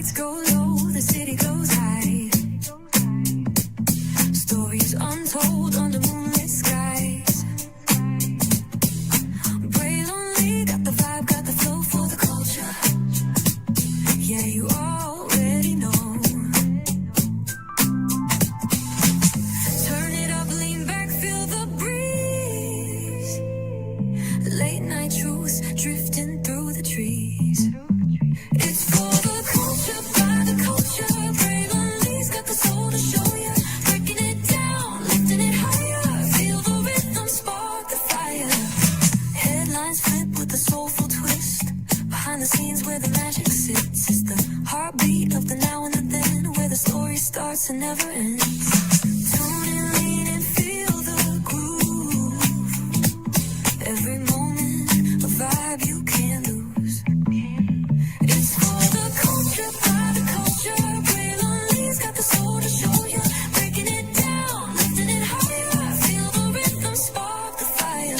lights go low, the city goes high. Stories untold under moonlit skies. Braylon got the vibe, got the flow for the culture. Yeah, you already know. Turn it up, lean back, feel the breeze. Late night truths drifting through the trees. It's for the culture, by the culture. Braylon got the soul to show you. Breaking it down, lifting it higher. Feel the rhythm, spark the fire. Headlines flip with a soulful twist. Behind the scenes where the magic sits. It's the heartbeat of the now and the then, where the story starts and never ends. Tune in, lean and feel the groove. Every moment, a vibe you can't lose. It's for the culture, by the culture. Braylon got the soul to show you. Breaking it down, lifting it higher. Feel the rhythm, spark the fire.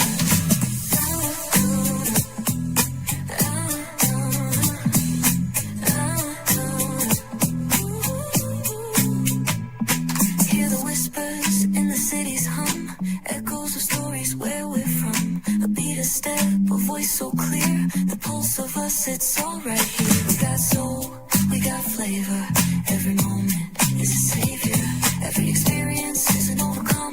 Hear the whispers in the city's hum. Echoes of stories where we're from. A beat, a step, a voice so clear. The pulse of us, it's all right here. We got soul, we got flavor. Every moment is a savior. Every experience is an overcome.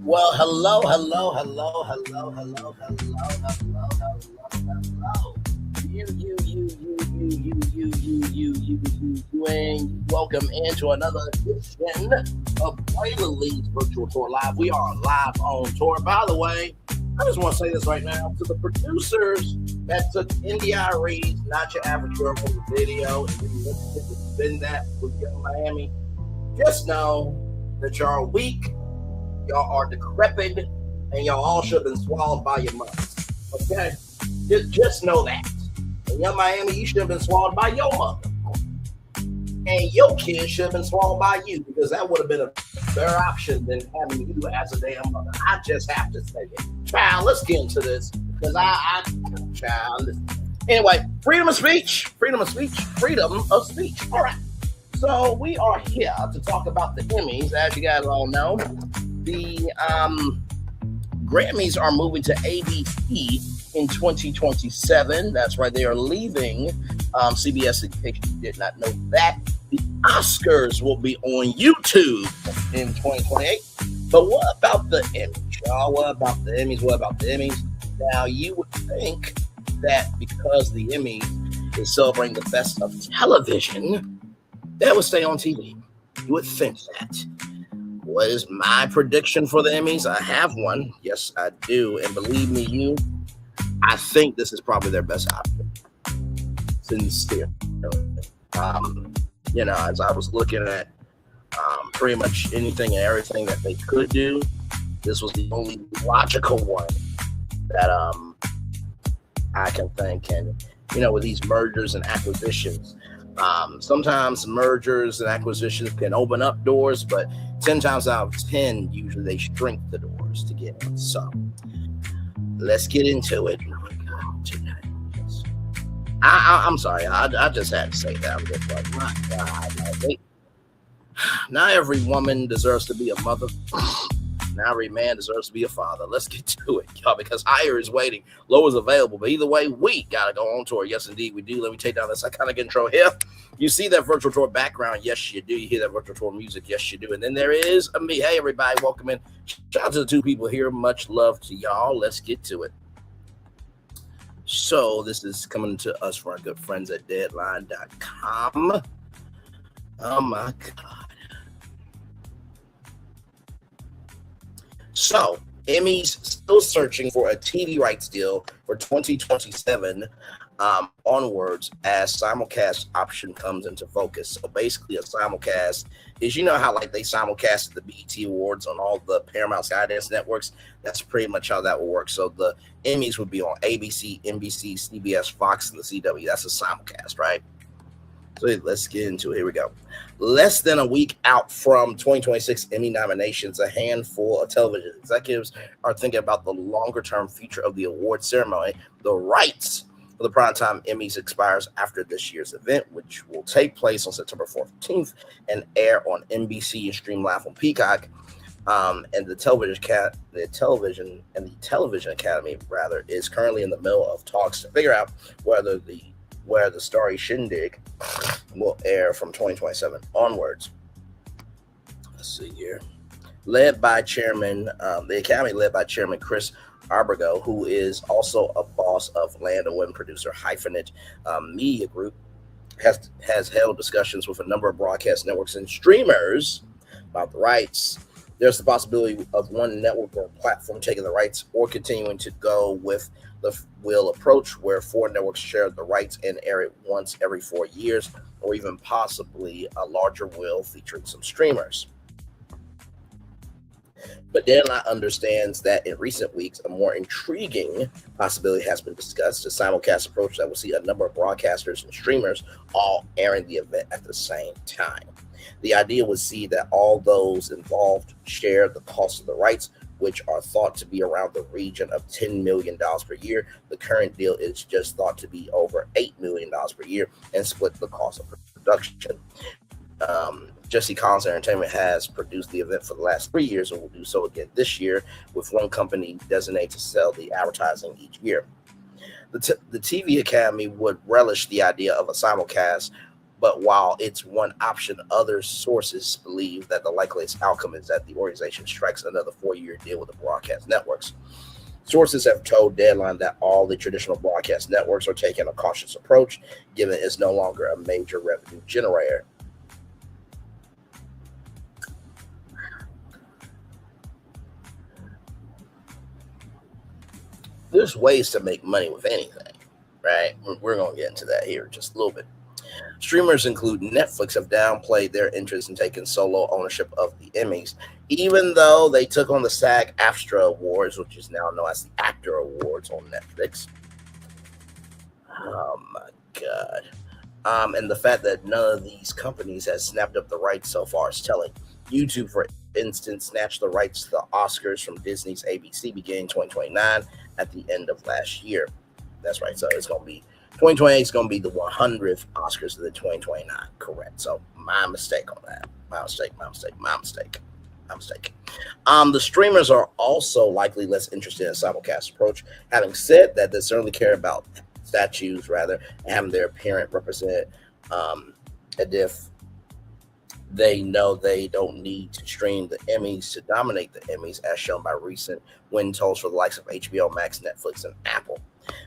Well, hello. And welcome into another edition of Braylon's Virtual Tour Live. We are live on tour. By the way, I just want to say this right now to the producers that took NDIREs, Not Your Average Girl, from the video, and we spin that with Young Miami. Just know that y'all are weak. Y'all are decrepit, and y'all all should have been swallowed by your mothers. Okay? Just know that. In Young Miami, you should have been swallowed by your mother. And your kids should have been swallowed by you, because that would have been a better option than having you as a damn mother. I just have to say it. Child, let's get into this. Because child. Anyway, freedom of speech. All right. So we are here to talk about the Emmys, as you guys all know. The Grammys are moving to ABC in 2027. That's right, they are leaving CBS. In case you did not know that, the Oscars will be on YouTube in 2028. But what about the Emmys, y'all? What about the Emmys? Now, you would think that because the Emmys is celebrating the best of television, that would stay on TV. You would think that. What is my prediction for the Emmys? I have one. Yes, I do. And believe me, I think this is probably their best option. Sincere. As I was looking at pretty much anything and everything that they could do, this was the only logical one that I can think. And, with these mergers and acquisitions, sometimes mergers and acquisitions can open up doors, but 10 times out of 10, usually they shrink the doors to get in. So let's get into it. I'm sorry. I just had to say that. I'm just like, my God. Not every woman deserves to be a mother. Not every man deserves to be a father. Let's get to it, y'all, because higher is waiting, low is available. But either way, we got to go on tour. Yes, indeed, we do. Let me take down this iconic intro here. You see that virtual tour background? Yes, you do. You hear that virtual tour music? Yes, you do. And then there is me. Hey, everybody, welcome in. Shout out to the two people here. Much love to y'all. Let's get to it. So this is coming to us from our good friends at Deadline.com. Oh, my God. So, Emmys still searching for a TV rights deal for 2027. onwards as simulcast option comes into focus. So basically, a simulcast is, you know how like they simulcasted the BET Awards on all the Paramount Skydance networks. That's pretty much how that will work. So the Emmys would be on ABC, NBC, CBS, Fox, and the CW. That's a simulcast, right? So let's get into it. Here we go. Less than a week out from 2026 Emmy nominations, a handful of television executives are thinking about the longer-term future of the award ceremony. The rights for the primetime Emmys expires after this year's event, which will take place on September 14th and air on NBC and stream live on Peacock. And the television Academy rather is currently in the middle of talks to figure out where the Starry Shindig will air from 2027 onwards. Let's see here. The Academy led by Chairman Chris Arbergo, who is also a boss of Land and Win producer Hyphenate Media Group, has held discussions with a number of broadcast networks and streamers about the rights. There's the possibility of one network or platform taking the rights or continuing to go with the will approach where 4 networks share the rights and air it once every 4 years, or even possibly a larger will featuring some streamers. But Deadline understands that in recent weeks, a more intriguing possibility has been discussed, a simulcast approach that will see a number of broadcasters and streamers all airing the event at the same time. The idea would see that all those involved share the cost of the rights, which are thought to be around the region of $10 million per year. The current deal is just thought to be over $8 million per year and split the cost of production. Jesse Collins Entertainment has produced the event for the last 3 years and will do so again this year, with one company designated to sell the advertising each year. The TV Academy would relish the idea of a simulcast, but while it's one option, other sources believe that the likeliest outcome is that the organization strikes another 4-year deal with the broadcast networks. Sources have told Deadline that all the traditional broadcast networks are taking a cautious approach, given it's no longer a major revenue generator. There's ways to make money with anything, right? We're going to get into that here in just a little bit. Streamers include Netflix have downplayed their interest in taking solo ownership of the Emmys, even though they took on the SAG-AFTRA Awards, which is now known as the Actor Awards on Netflix. Oh my God. And the fact that none of these companies has snapped up the rights so far is telling. YouTube, for instance, snatched the rights to the Oscars from Disney's ABC beginning 2029 at the end of last year. That's right. So it's going to be 2028 is going to be the 100th Oscars of the 2029. Correct. So my mistake on that. My mistake. The streamers are also likely less interested in a simulcast approach. Having said that, they certainly care about statues rather and having their parent represented, and if they know they don't need to stream the Emmys to dominate the Emmys, as shown by recent win totals for the likes of HBO Max, Netflix, and Apple.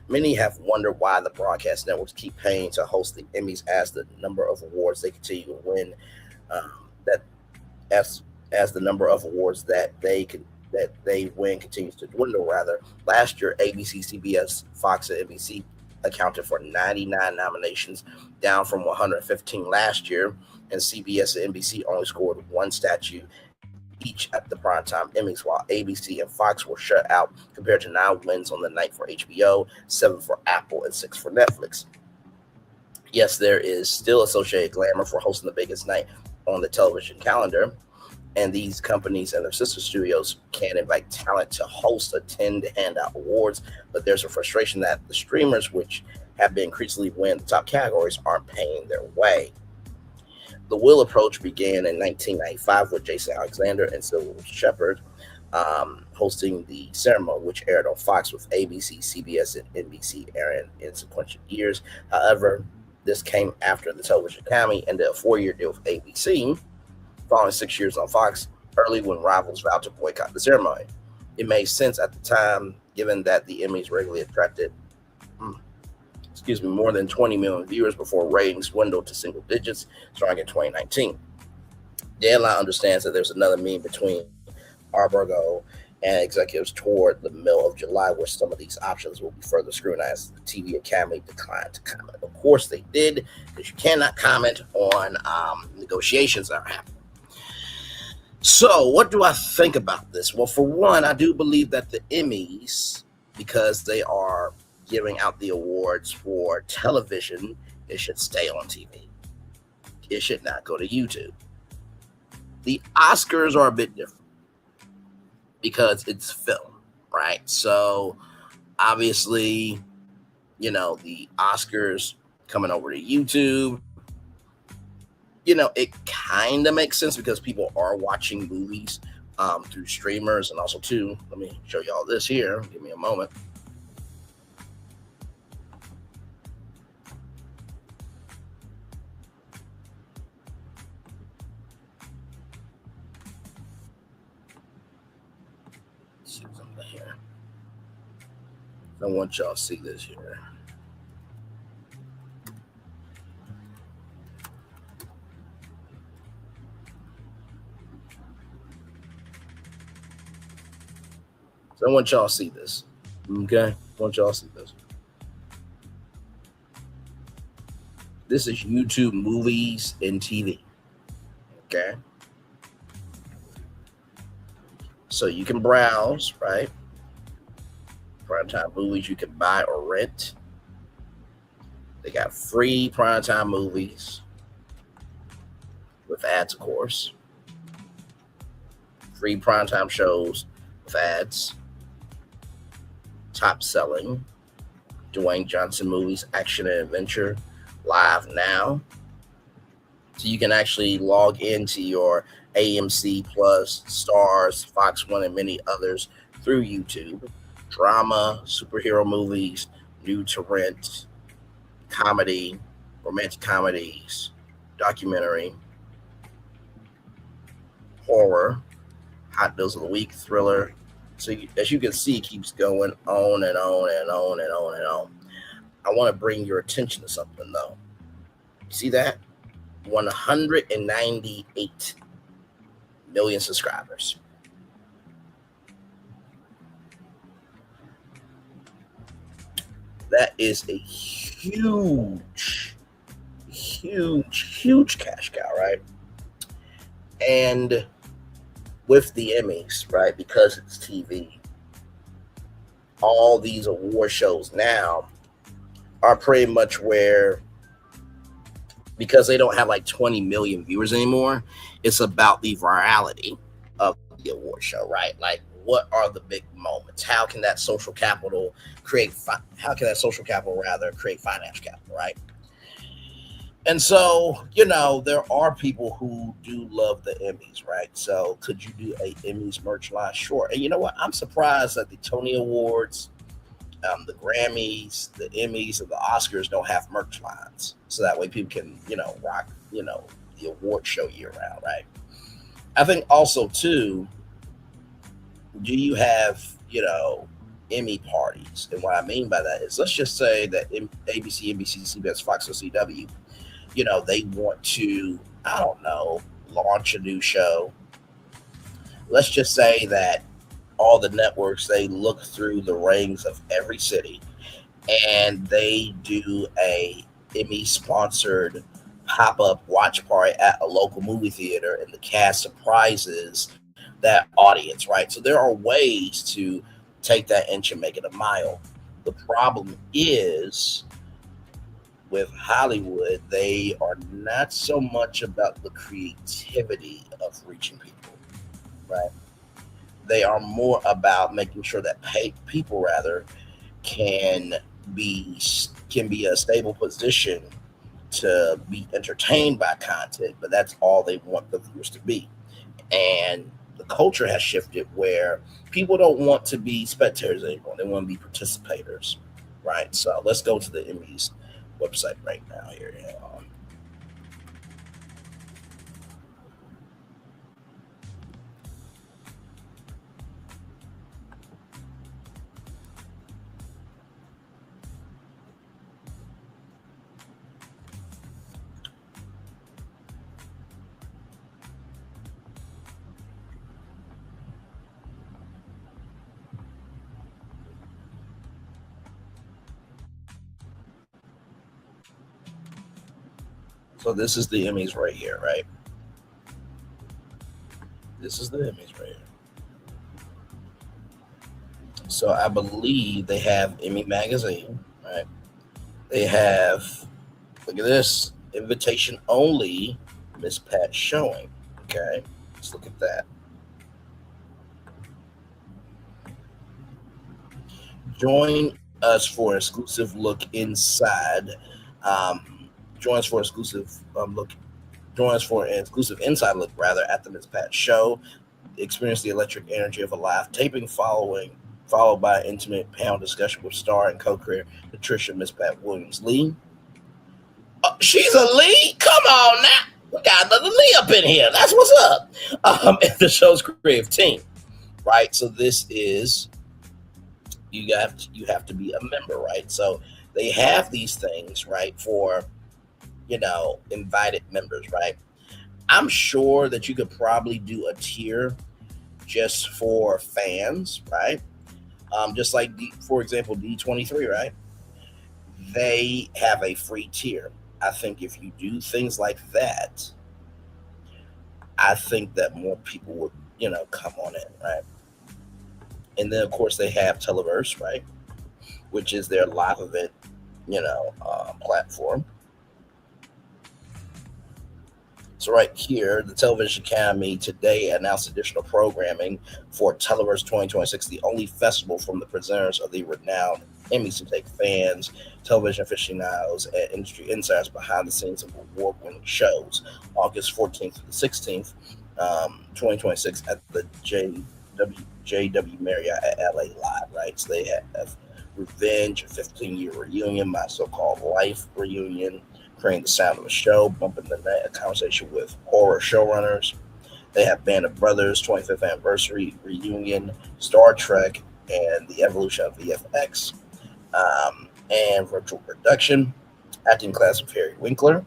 Many have wondered why the broadcast networks keep paying to host the Emmys as the number of awards they continue to win. As the number of awards that they win continues to dwindle. Rather, last year ABC, CBS, Fox, and NBC accounted for 99 nominations, down from 115 last year. And CBS and NBC only scored one statue each at the primetime Emmys, while ABC and Fox were shut out, compared to 9 wins on the night for HBO, 7 for Apple, and 6 for Netflix. Yes, there is still associated glamour for hosting the biggest night on the television calendar, and these companies and their sister studios can invite talent to host, attend, and hand out awards, but there's a frustration that the streamers, which have been increasingly winning the top categories, aren't paying their way. The Will approach began in 1995 with Jason Alexander and Sybil Shepherd hosting the ceremony, which aired on Fox, with ABC, CBS, and NBC airing in sequential years. However, this came after the Television Academy ended a 4-year deal with ABC, following 6 years on Fox, early when rivals vowed to boycott the ceremony. It made sense at the time, given that the Emmys regularly attracted more than 20 million viewers before ratings dwindled to single digits starting in 2019. Deadline understands that there's another meme between Arbergo and executives toward the middle of July, where some of these options will be further scrutinized. The TV Academy declined to comment. Of course, they did, because you cannot comment on negotiations that are happening. So, what do I think about this? Well, for one, I do believe that the Emmys, because they are giving out the awards for television, it should stay on TV. It should not go to YouTube. The Oscars are a bit different because it's film, right? So, obviously, the Oscars coming over to YouTube, it kind of makes sense because people are watching movies through streamers. And also, too, let me show y'all this here. Give me a moment. Let's see something here. I want y'all to see this here. So I want y'all to see this. Okay? I want y'all to see this. This is YouTube movies and TV. Okay? So you can browse, right? Primetime movies you can buy or rent. They got free primetime movies with ads, of course. Free primetime shows with ads. Top selling Dwayne Johnson movies, action and adventure, live now. So you can actually log into your AMC Plus, Stars, Fox One, and many others through YouTube. Drama, superhero movies, new to rent, comedy, romantic comedies, documentary, horror, hot deals of the week, thriller. So as you can see, it keeps going on and on and on and on and on. I want to bring your attention to something, though. You see that? 198 million subscribers. That is a huge cash cow, right? And with the Emmys, right, because it's TV, all these award shows now are pretty much where, because they don't have like 20 million viewers anymore, it's about the virality of the award show, right? Like, what are the big moments? How can that social capital create financial capital, right? And so, there are people who do love the Emmys, right? So could you do a Emmys merch line? Sure. And you know what? I'm surprised that the Tony Awards, the Grammys, the Emmys, and the Oscars don't have merch lines. So that way people can, rock, the award show year round, right? I think also, too, do you have, Emmy parties? And what I mean by that is, let's just say that ABC, NBC, CBS, Fox, or CW, they want to, I don't know, launch a new show. Let's just say that all the networks, they look through the ratings of every city and they do a Emmy sponsored pop-up watch party at a local movie theater, and the cast surprises that audience, right? So there are ways to take that inch and make it a mile. The problem is, with Hollywood, they are not so much about the creativity of reaching people, right? They are more about making sure that people rather can be a stable position to be entertained by content, but that's all they want the viewers to be. And the culture has shifted where people don't want to be spectators anymore; they want to be participators, right? So let's go to the Emmys website right now here. So this is the Emmys right here, right? This is the Emmys right here. So I believe they have Emmy magazine, right? They have, look at this, invitation only Miss Pat showing. Okay, let's look at that. Join us for an exclusive look inside. Um, join us for exclusive look. Join us for an exclusive inside look, rather, at the Miss Pat show. Experience the electric energy of a live taping followed by an intimate panel discussion with star and co-creator Patricia Miss Pat Williams Lee. She's a Lee? Come on now. We got another Lee up in here. That's what's up. And the show's creative team, right? So this is, you have to be a member, right? So they have these things, right, for, invited members, right? I'm sure that you could probably do a tier just for fans, right? Just like, for example, D23, right? They have a free tier. I think if you do things like that, I think that more people would, come on in, right? And then, of course, they have Televerse, right? Which is their live event, platform. So right here, the Television Academy today announced additional programming for Televerse 2026, the only festival from the presenters of the renowned Emmys to take fans, television aficionados, and industry insiders behind the scenes of award-winning shows. August 14th to the 16th, 2026 at the JW Marriott at LA Live, right? So they have Revenge, a 15-year reunion, My So-Called Life reunion, Creating the Sound of a Show, Bumping the Night, a conversation with horror showrunners. They have Band of Brothers, 25th anniversary reunion, Star Trek, and the evolution of VFX, and virtual production, acting class with Harry Winkler,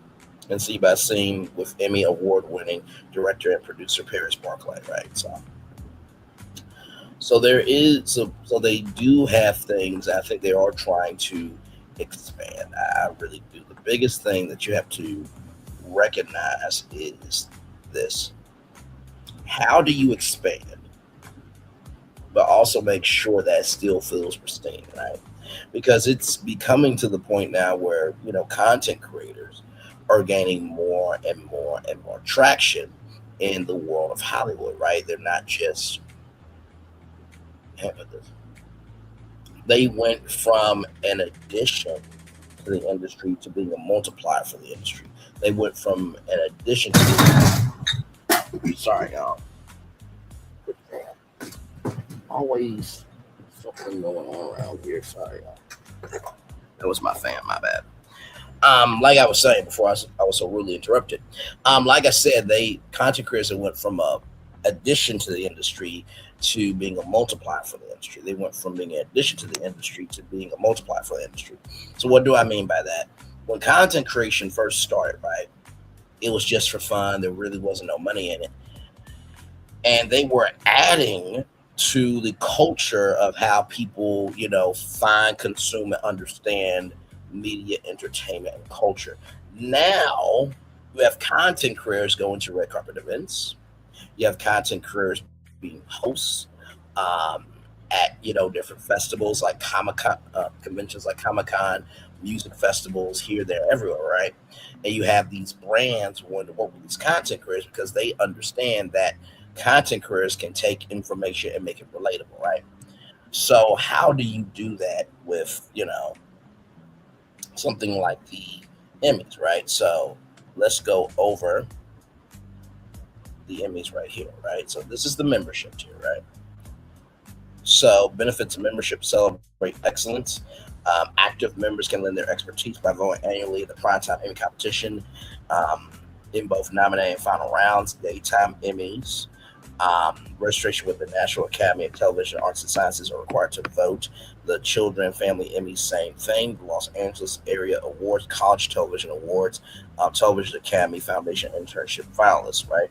and See by Scene with Emmy award-winning director and producer Paris Barclay, right? So there is, so they do have things. I think they are trying to expand. I really do. The biggest thing that you have to recognize is this: how do you expand, but also make sure that it still feels pristine, right? Because it's becoming to the point now where content creators are gaining more and more and more traction in the world of Hollywood, right? They're not just they went from an addition to the industry to being a multiplier for the industry. They went from an addition to sorry, y'all. Always something going on around here. Sorry, y'all. That was my fan, my bad. Like I was saying before, I was so rudely interrupted. Like I said, content creators went from a addition to the industry to being a multiplier for the industry. They went from being an addition to the industry to being a multiplier for the industry. So what do I mean by that? When content creation first started, right, it was just for fun. There really wasn't no money in it. And they were adding to the culture of how people, find, consume, and understand media, entertainment, and culture. Now you have content creators going to red carpet events. You have content creators being hosts at different festivals like Comic-Con, conventions like Comic-Con, music festivals here, there, everywhere, right? And you have these brands wanting to work with these content creators because they understand that content creators can take information and make it relatable, right? So how do you do that with something like the Emmys, right? So let's go over the Emmys right here, right? So this is the membership tier, right? So benefits of membership: celebrate excellence. Active members can lend their expertise by voting annually in the primetime Emmy competition in both nominating and final rounds. Daytime Emmys. Registration with the National Academy of Television Arts and Sciences are required to vote. The Children and Family Emmys, same thing. The Los Angeles Area Awards, College Television Awards, Television Academy Foundation internship finalists, right?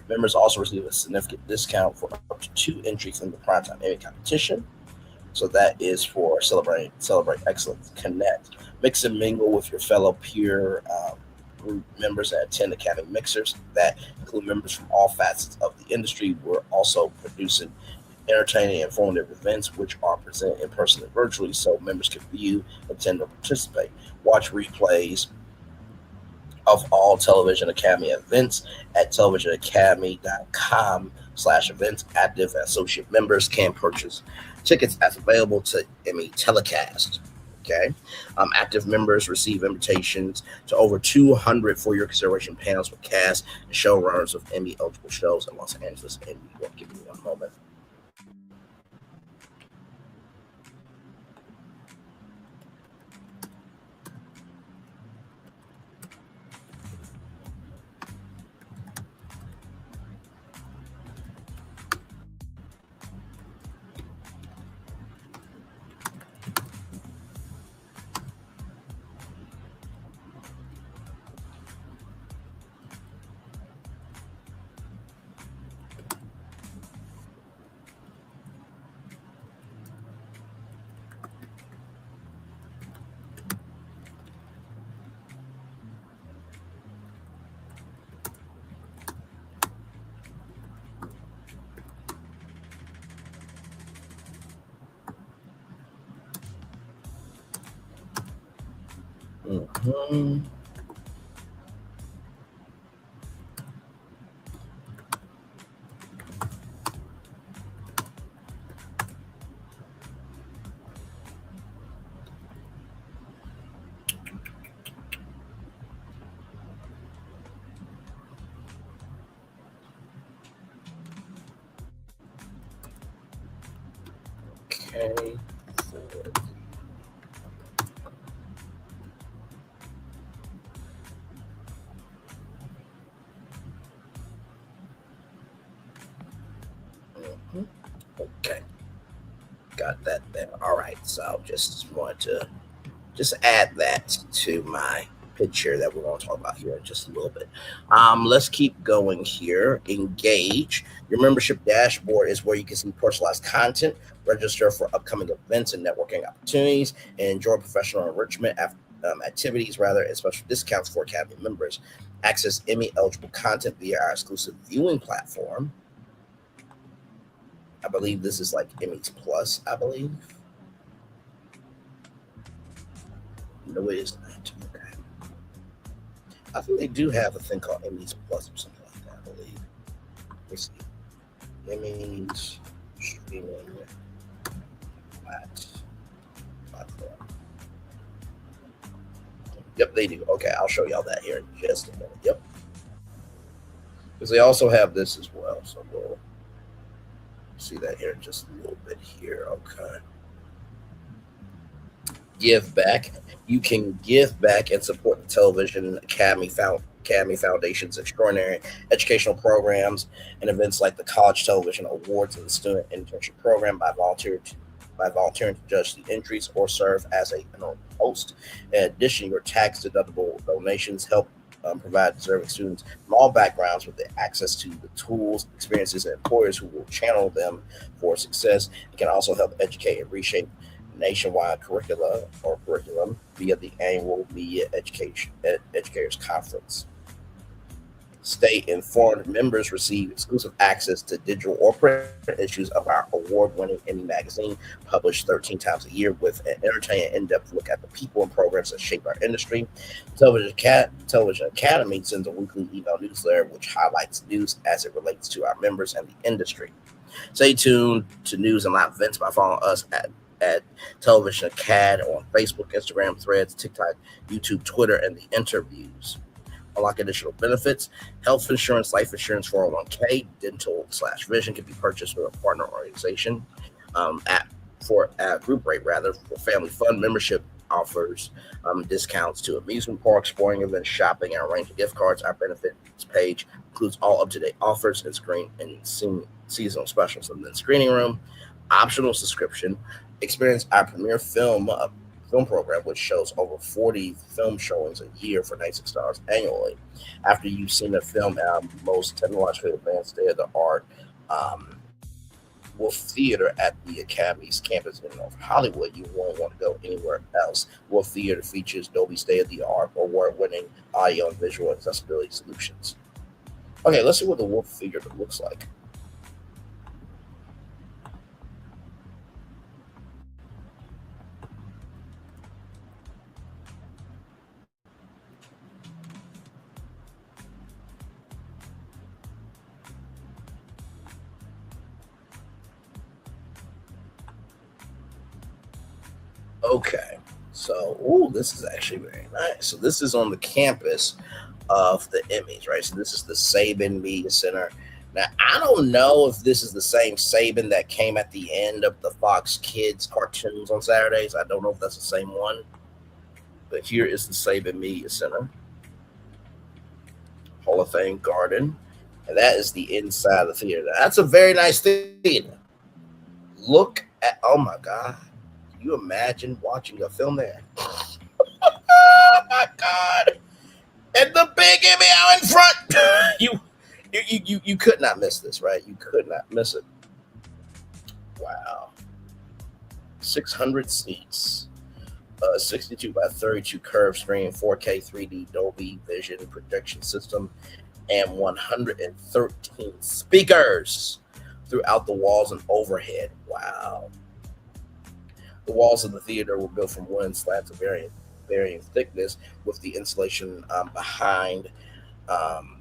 Members also receive a significant discount for up to 2 entries in the primetime Emmy competition. So that is for celebrate excellence. Connect, mix and mingle with your fellow peer group members that attend Academy Mixers that include members from all facets of the industry. We're also producing entertaining and informative events which are presented in person and virtually so members can view, attend, or participate. Watch replays of all Television Academy events at televisionacademy.com/events. Active associate members can purchase tickets as available to Emmy telecast. Okay. Active members receive invitations to over 200 for your consideration panels with cast and showrunners of Emmy eligible shows in Los Angeles and New York. Give me one moment. Mm-hmm. Okay. Mhm. Okay. Got that there. All right. So just wanted to just add that to my picture that we're going to talk about here in just a little bit. Let's keep going here. Engage. Your membership dashboard is where you can see personalized content, register for upcoming events and networking opportunities, and enjoy professional enrichment activities, rather, and special discounts for Academy members. Access Emmy eligible content via our exclusive viewing platform. I believe this is like Emmys Plus, I believe. No, it is not. Okay. I think they do have a thing called Emmys Plus or something like that, I believe. Let's see. Emmys streaming platform. Yep, they do. Okay, I'll show y'all that here in just a minute. Yep. Because they also have this as well. So we'll see that here in just a little bit here. Okay. Give back. You can give back and support the Television Academy Foundation's extraordinary educational programs and events like the College Television Awards and the Student Internship Program by volunteering to judge the entries or serve as a host. In addition, your tax deductible donations help provide deserving students from all backgrounds with the access to the tools, experiences, and employers who will channel them for success. It can also help educate and reshape nationwide curriculum via the annual Media Educators Conference. Stay informed. Members receive exclusive access to digital or print issues of our award-winning Emmy magazine, published 13 times a year with an entertaining, in-depth look at the people and programs that shape our industry. Television Academy sends a weekly email newsletter which highlights news as it relates to our members and the industry. Stay tuned to news and live events by following us at Television Acad on Facebook, Instagram, Threads, TikTok, YouTube, Twitter, and the interviews. Unlock additional benefits. Health insurance, life insurance, 401k, dental/vision can be purchased with a partner organization at group rate, rather. For family fun, membership offers discounts to amusement parks, sporting events, shopping, and a range of gift cards. Our benefits page includes all up-to-date offers and seasonal specials. And then screening room, optional subscription. Experience our premiere film program, which shows over 40 film showings a year for $96 annually. After you've seen the film at our most technologically advanced, state-of-the-art Wolf Theater at the Academy's campus in North Hollywood. You won't want to go anywhere else. Wolf Theater features Dolby state-of-the-art, award-winning audio and visual accessibility solutions. Okay, let's see what the Wolf Theater looks like. Okay, so this is actually very nice. So this is on the campus of the Emmys, right? So this is the Saban Media Center. Now I don't know if this is the same Saban that came at the end of the Fox Kids cartoons on Saturdays. I don't know if that's the same one, but here is the Saban Media Center, Hall of Fame Garden, and that is the inside of the theater. That's a very nice theater. Look at, oh my God. Can you imagine watching a film there? Oh my God. And the big Emmy out in front. You could not miss this, right? You could not miss it. Wow. 600 seats. 62 by 32 curved screen, 4K 3D Dolby Vision projection system, and 113 speakers throughout the walls and overhead. Wow. The walls of the theater were built from wooden slabs of varying thickness, with the insulation behind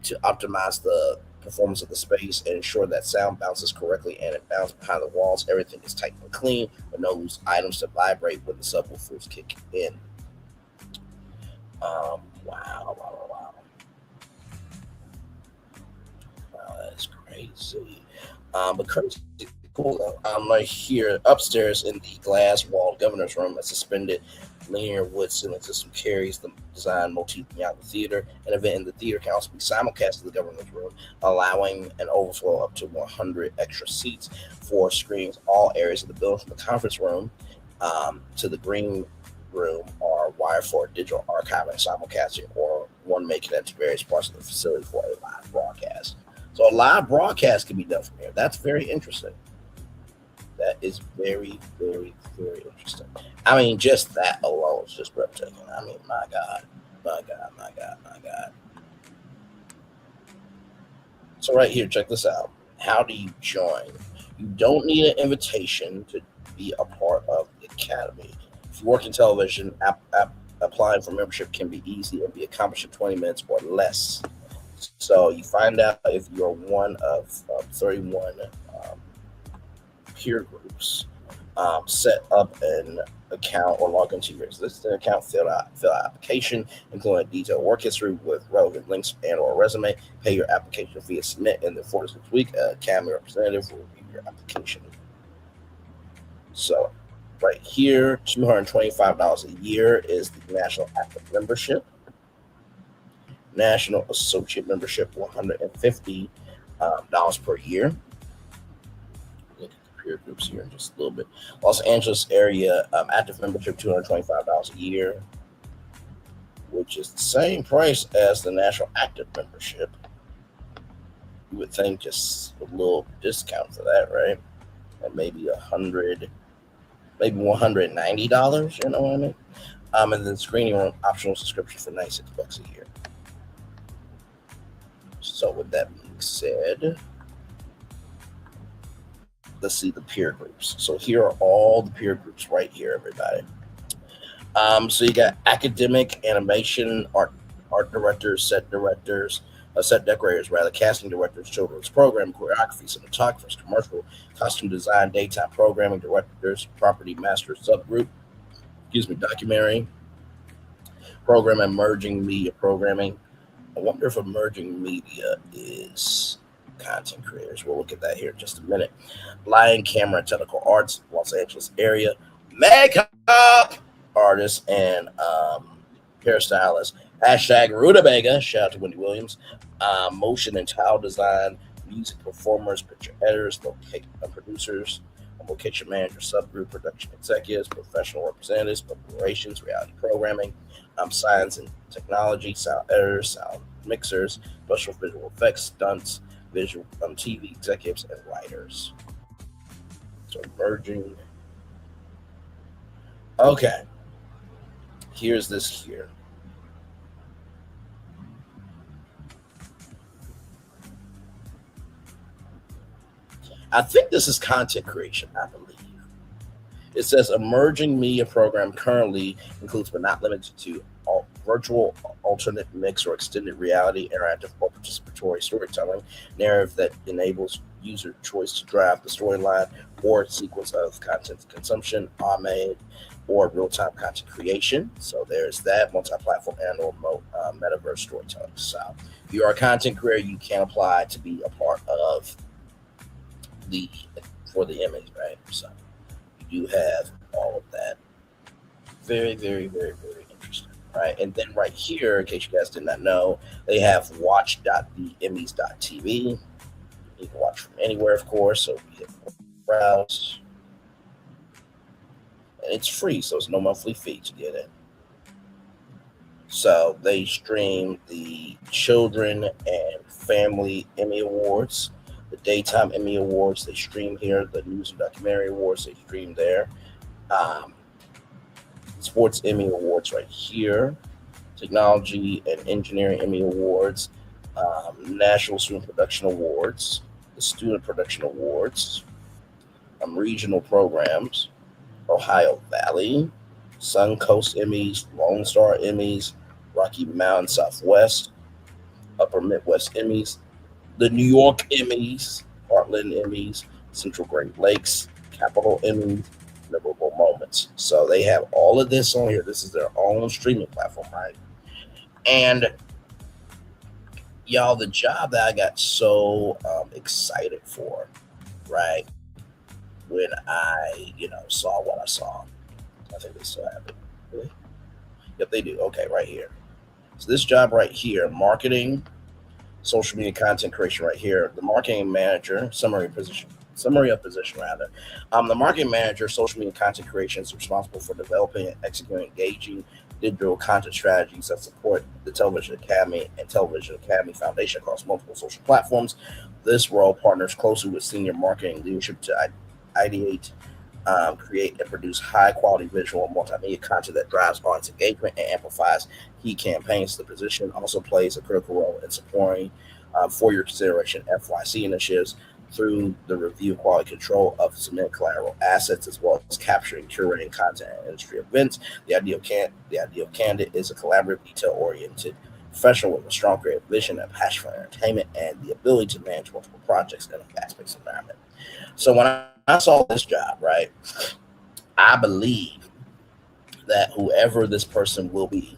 to optimize the performance of the space and ensure that sound bounces correctly and it bounces behind the walls. Everything is tight and clean, with no loose items to vibrate when the subwoofers kick in. Wow. Wow, that's crazy. But crazy cool. Right here upstairs in the glass-walled governor's room, a suspended linear wood ceiling system carries the design motif beyond the theater. An event in the theater can also be simulcast to the governor's room, allowing an overflow up to 100 extra seats for screens. All areas of the building, from the conference room to the green room, are wired for digital archiving and simulcasting, or one may connect to various parts of the facility for a live broadcast. So a live broadcast can be done from here. That's very interesting. That is very, very, very interesting. I mean, just that alone is just breathtaking. I mean, my God. So right here, check this out. How do you join? You don't need an invitation to be a part of the Academy. If you work in television, applying for membership can be easy and be accomplished in 20 minutes or less. So you find out if you're one of 31 peer groups. Set up an account or log into your existing account, fill out application, including a detailed work history with relevant links and or resume. Pay your application fee and submit in the 4 to 6 week. Academy representative will review your application. So right here, $225 a year is the National Active Membership. National Associate Membership, $150 per year. Look at the peer groups here in just a little bit. Los Angeles area active membership, $225 a year, which is the same price as the National Active Membership. You would think just a little discount for that, right? And maybe maybe $190. You know what I mean? And then screening room optional subscription for $96 a year. So with that being said, let's see the peer groups. So here are all the peer groups right here, everybody. So you got academic, animation, art directors, set decorators, casting directors, children's program, choreography, cinematographers, commercial, costume design, daytime programming directors, property master subgroup, documentary, program, emerging media programming. I wonder if emerging media is content creators. We'll look at that here in just a minute. Lighting, camera, and technical arts, Los Angeles area. Makeup artists and hairstylists. Hashtag Rutabaga. Shout out to Wendy Williams. Motion and tile design, music performers, picture editors, producers, location manager, subgroup, production executives, professional representatives, operations, reality programming, science and technology, sound editors, sound mixers, special visual effects, stunts, visual TV executives, and writers. So merging. Okay, here's this here. I think this is content creation, I believe. It says emerging media program currently includes but not limited to virtual alternate mix or extended reality, interactive or participatory storytelling, narrative that enables user choice to drive the storyline or sequence of content consumption, automated or real-time content creation. So there's that multi-platform and or metaverse storytelling. So if you are a content creator, you can apply to be a part of the for the image, right? So you have all of that. Very, very, very, very interesting. Right. And then right here, in case you guys did not know, they have watch.theemmys.tv. You can watch from anywhere, of course. So we hit browse. And it's free, so it's no monthly fee to get in. So they stream the Children and Family Emmy Awards, the Daytime Emmy Awards. They stream here. The News and Documentary Awards, they stream there. Um, Sports Emmy Awards right here. Technology and Engineering Emmy Awards. National Student Production Awards. The Student Production Awards. Regional programs. Ohio Valley. Suncoast Emmys. Lone Star Emmys. Rocky Mountain Southwest. Upper Midwest Emmys. The New York Emmys. Heartland Emmys. Central Great Lakes. Capital Emmys. Memorable moments. So they have all of this on here. This is their own streaming platform, right? And y'all, the job that I got so excited for, right? When I, saw what I saw. I think they still have it. Really? Yep, they do. Okay, right here. So this job right here, marketing, social media content creation right here, the marketing manager, summary of position rather. The marketing manager, social media content creation is responsible for developing and executing engaging digital content strategies that support the Television Academy and Television Academy Foundation across multiple social platforms. This role partners closely with senior marketing leadership to ideate, create, and produce high-quality visual and multimedia content that drives audience engagement and amplifies key campaigns. The position also plays a critical role in supporting, for your consideration, FYC initiatives through the review quality control of submitted collateral assets, as well as capturing, curating content and industry events. The ideal candidate is a collaborative, detail-oriented professional with a strong creative vision, a passion for entertainment, and the ability to manage multiple projects in a fast-paced environment. So when I saw this job, right, I believe that whoever this person will be,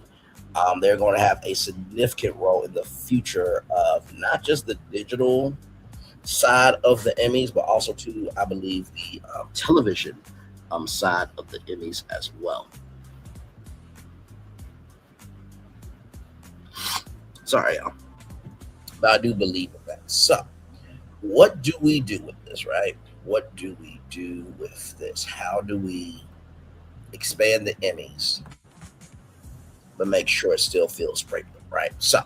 they're going to have a significant role in the future of not just the digital side of the Emmys, but also to, I believe, the television side of the Emmys as well. Sorry, y'all. But I do believe in that. So, what do we do with this, right? What do we do with this? How do we expand the Emmys, but make sure it still feels premium, right? So,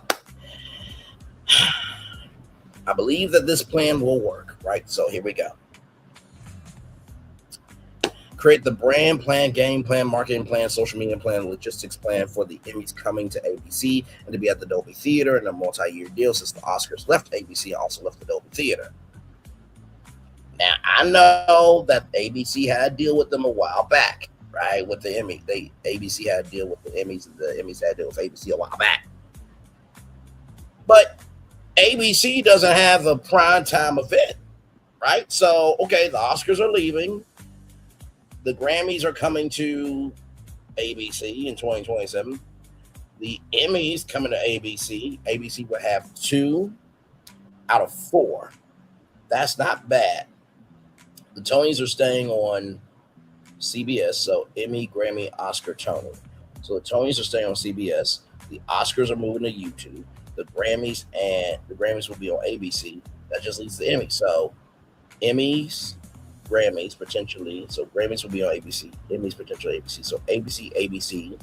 I believe that this plan will work, right? So here we go. Create the brand plan, game plan, marketing plan, social media plan, logistics plan for the Emmys coming to ABC and to be at the Dolby Theater in a multi-year deal since the Oscars left ABC and also left the Dolby Theater. Now, I know that ABC had a deal with them a while back, right? With the Emmy. ABC had a deal with the Emmys, and the Emmys had a deal with ABC a while back. But ABC doesn't have a primetime event, right? So, okay, the Oscars are leaving. The Grammys are coming to ABC in 2027. The Emmys coming to ABC. ABC would have 2 out of 4. That's not bad. The Tonys are staying on CBS, so Emmy, Grammy, Oscar, Tony. So the Tonys are staying on CBS. The Oscars are moving to YouTube. The Grammys will be on ABC. That just leaves the Emmys. So Emmys, Grammys potentially. So Grammys will be on ABC. Emmys potentially ABC. So ABC,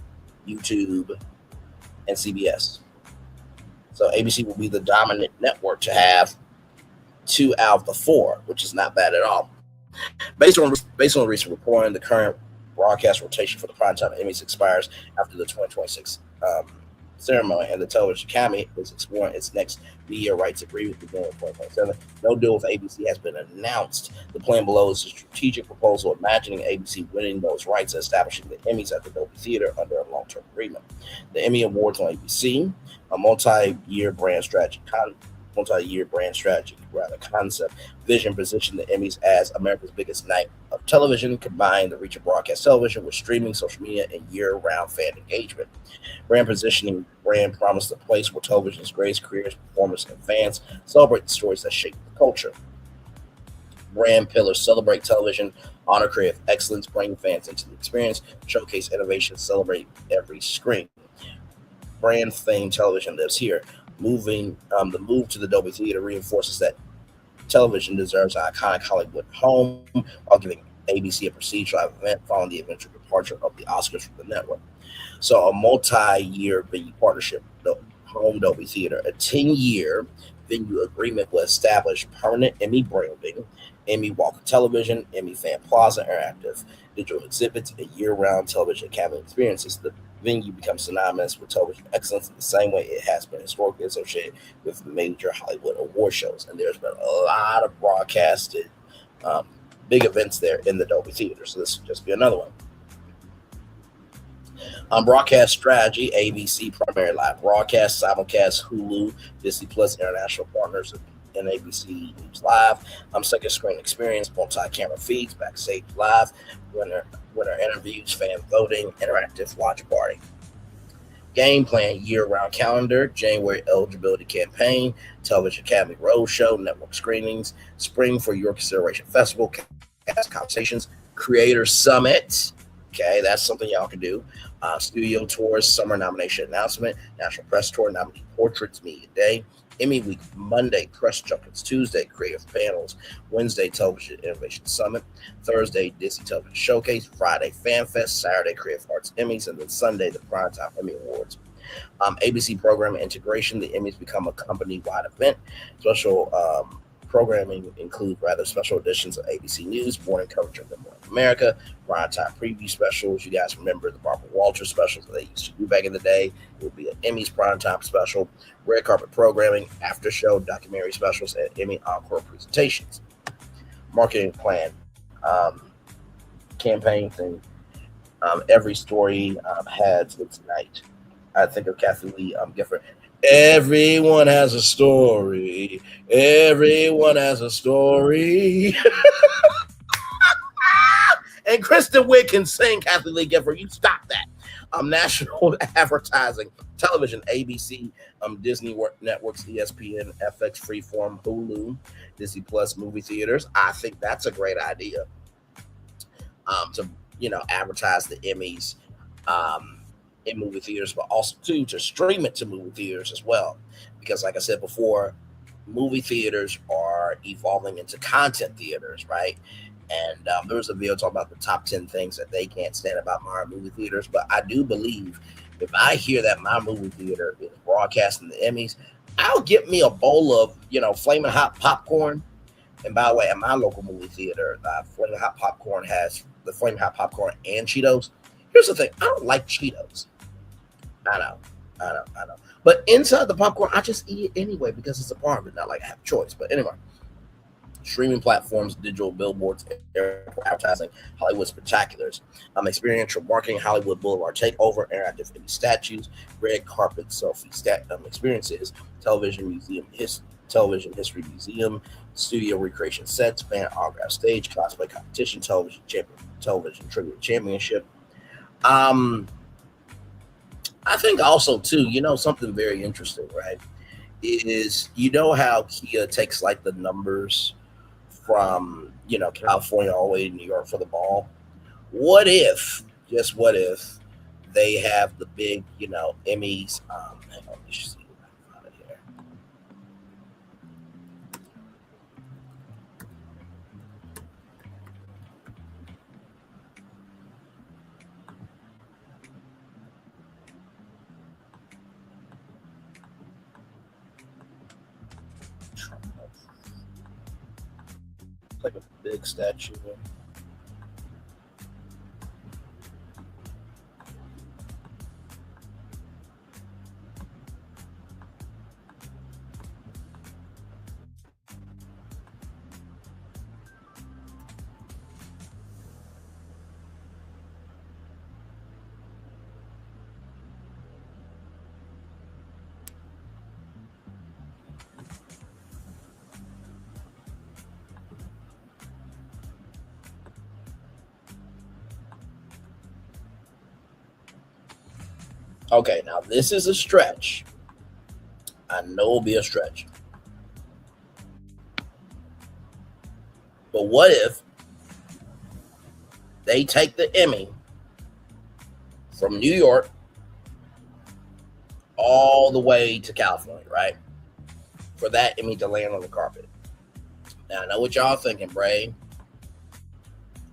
YouTube, and CBS. So ABC will be the dominant network to have 2 out of the 4, which is not bad at all. Based on recent reporting, the current broadcast rotation for the primetime Emmys expires after the 2026 ceremony, and the Television Academy is exploring its next media rights agreement beginning in 2027. No deal with ABC has been announced. The plan below is a strategic proposal imagining ABC winning those rights and establishing the Emmys at the Dolby Theater under a long-term agreement. The Emmy Awards on ABC, a multi-year brand strategy rather concept vision position the Emmys as America's biggest night of television, combine the reach of broadcast television with streaming, social media, and year-round fan engagement. Brand positioning brand promised a place where television's greatest creators, performers, and fans celebrate the stories that shape the culture. Brand pillars celebrate television, honor creative excellence, bring fans into the experience, showcase innovation, celebrate every screen. Brand fame television lives here. The move to the Dolby Theater reinforces that television deserves an iconic Hollywood home while giving ABC a prestige live event following the eventual departure of the Oscars from the network. So a multi-year venue partnership, the Home Dolby Theater, a 10-year venue agreement will establish permanent Emmy branding, Emmy Walk of Television, Emmy Fan Plaza Interactive, digital exhibits, and year-round television academy experiences. The venue becomes synonymous with television excellence in the same way it has been historically associated with major Hollywood award shows. And there's been a lot of broadcasted um, big events there in the Dolby Theater. So this will just be another one. Broadcast strategy, ABC primary live broadcast, simulcast, Hulu, Disney Plus, international partners, and ABC News Live. Second screen experience, multi-camera feeds, backstage live, winner interviews, fan voting, interactive watch party. Game plan, year-round calendar, January eligibility campaign, Television Academy Roadshow, network screenings, Spring for Your Consideration Festival, cast conversations, Creator Summit. Okay, that's something y'all can do. Studio tours, summer nomination announcement, national press tour, nominee portraits, media day, Emmy week, Monday, press junkets, Tuesday, creative panels, Wednesday, television innovation summit, Thursday, Disney Television Showcase, Friday, Fan Fest, Saturday, Creative Arts Emmys, and then Sunday, the Primetime Emmy Awards. ABC program integration, the Emmys become a company-wide event. Special programming include rather special editions of ABC News, morning coverage of the Morning America, primetime preview specials. You guys remember the Barbara Walters specials that they used to do back in the day. It will be an Emmys primetime special, red carpet programming, after show, documentary specials, and Emmy encore presentations. Marketing plan, campaign thing. Every story has its night. I think of Kathy Lee Gifford. Everyone has a story. Everyone has a story. And Kristen Wiig can sing, Kathy Lee Gifford. You stop that. National advertising, television, ABC, Disney Networks, ESPN, FX, Freeform, Hulu, Disney Plus, movie theaters. I think that's a great idea to advertise the Emmys in movie theaters, but also too to stream it to movie theaters as well. Because, like I said before, movie theaters are evolving into content theaters, right? And there was a video talking about the top 10 things that they can't stand about my movie theaters. But I do believe if I hear that my movie theater is broadcasting the Emmys, I'll get me a bowl of, flaming hot popcorn. And by the way, at my local movie theater, flaming hot popcorn has the flaming hot popcorn and Cheetos. Here's the thing. I don't like Cheetos. I know. But inside the popcorn, I just eat it anyway because it's a part of it. Not like I have a choice. But anyway, streaming platforms, digital billboards, advertising, Hollywood spectaculars, experiential marketing, Hollywood Boulevard takeover, interactive Emmy statues, red carpet selfie experiences, television history museum, studio recreation sets, fan autograph stage, cosplay competition, television trivia championship. I think also too, something very interesting, right? Is how Kia takes like the numbers from California all the way to New York for the ball. What if, just what if, they have the big Emmys? Hang on, let's see what I can find it here. like a big statue. Okay, now this is a stretch. I know it'll be a stretch. But what if they take the Emmy from New York all the way to California, right? For that Emmy to land on the carpet. Now, I know what y'all thinking, Bray.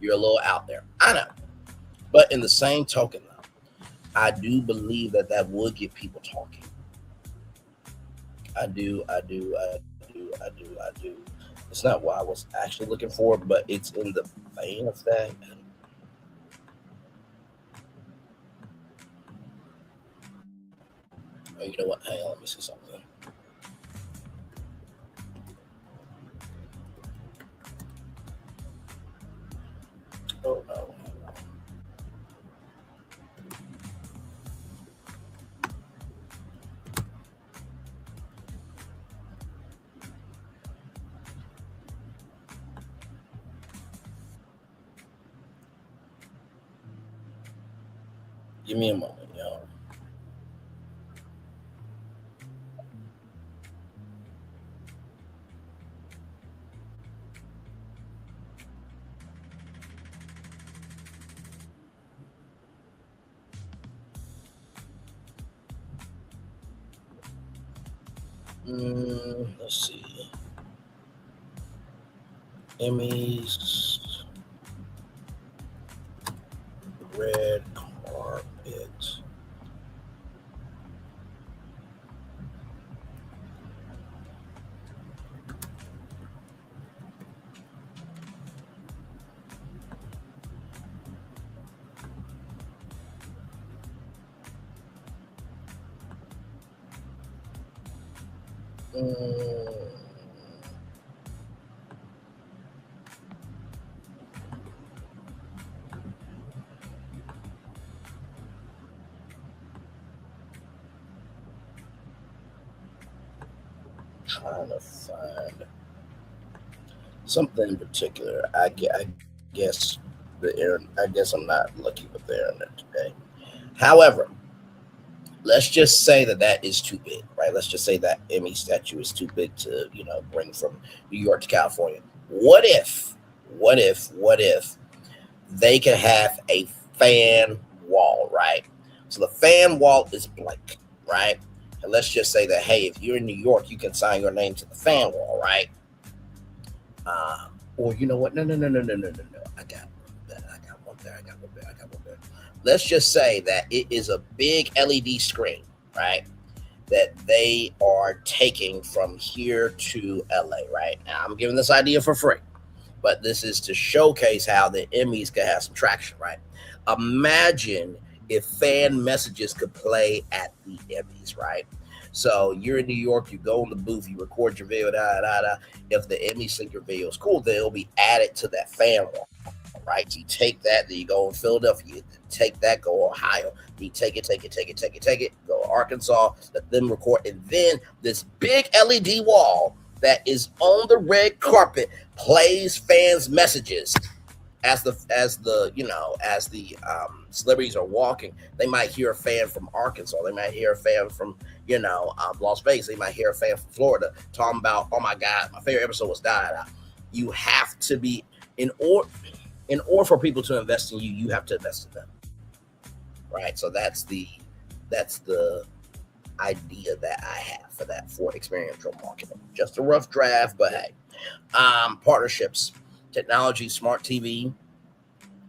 You're a little out there. I know. But in the same token, though, I do believe that that would get people talking. I do. It's not what I was actually looking for, but it's in the vein of that. Oh, you know what? Hang on, let me see something. Oh no. Give me a moment, y'all. Let's see. Emmys, red carpet. Trying to find something in particular. I guess I guess I'm not lucky with the internet today. However, let's just say that that is too big, right? Let's just say that Emmy statue is too big to bring from New York to California. What if they could have a fan wall, right? So the fan wall is blank, right? And let's just say that, hey, if you're in New York, you can sign your name to the fan wall, right? Or you know what? No. I got one there. Let's just say that it is a big LED screen, right? That they are taking from here to LA, right? Now, I'm giving this idea for free, but this is to showcase how the Emmys can have some traction, right? Imagine if fan messages could play at the Emmys, right? So you're in New York, you go in the booth, you record your video, If the Emmys think your video is cool, then it'll be added to that fan wall, right? So you take that, then you go in Philadelphia, you take that, go Ohio, you take it, go to Arkansas, let them record, and then this big LED wall that is on the red carpet plays fans' messages as the celebrities are walking. They might hear a fan from Arkansas, they might hear a fan from Las Vegas, they might hear a fan from Florida talking about, oh my God, my favorite episode was da. You have to be in order for people to invest in you, you have to invest in them, right? So that's the idea that I have for that, for experiential marketing. Just a rough draft, but hey. Partnerships, technology, smart TV,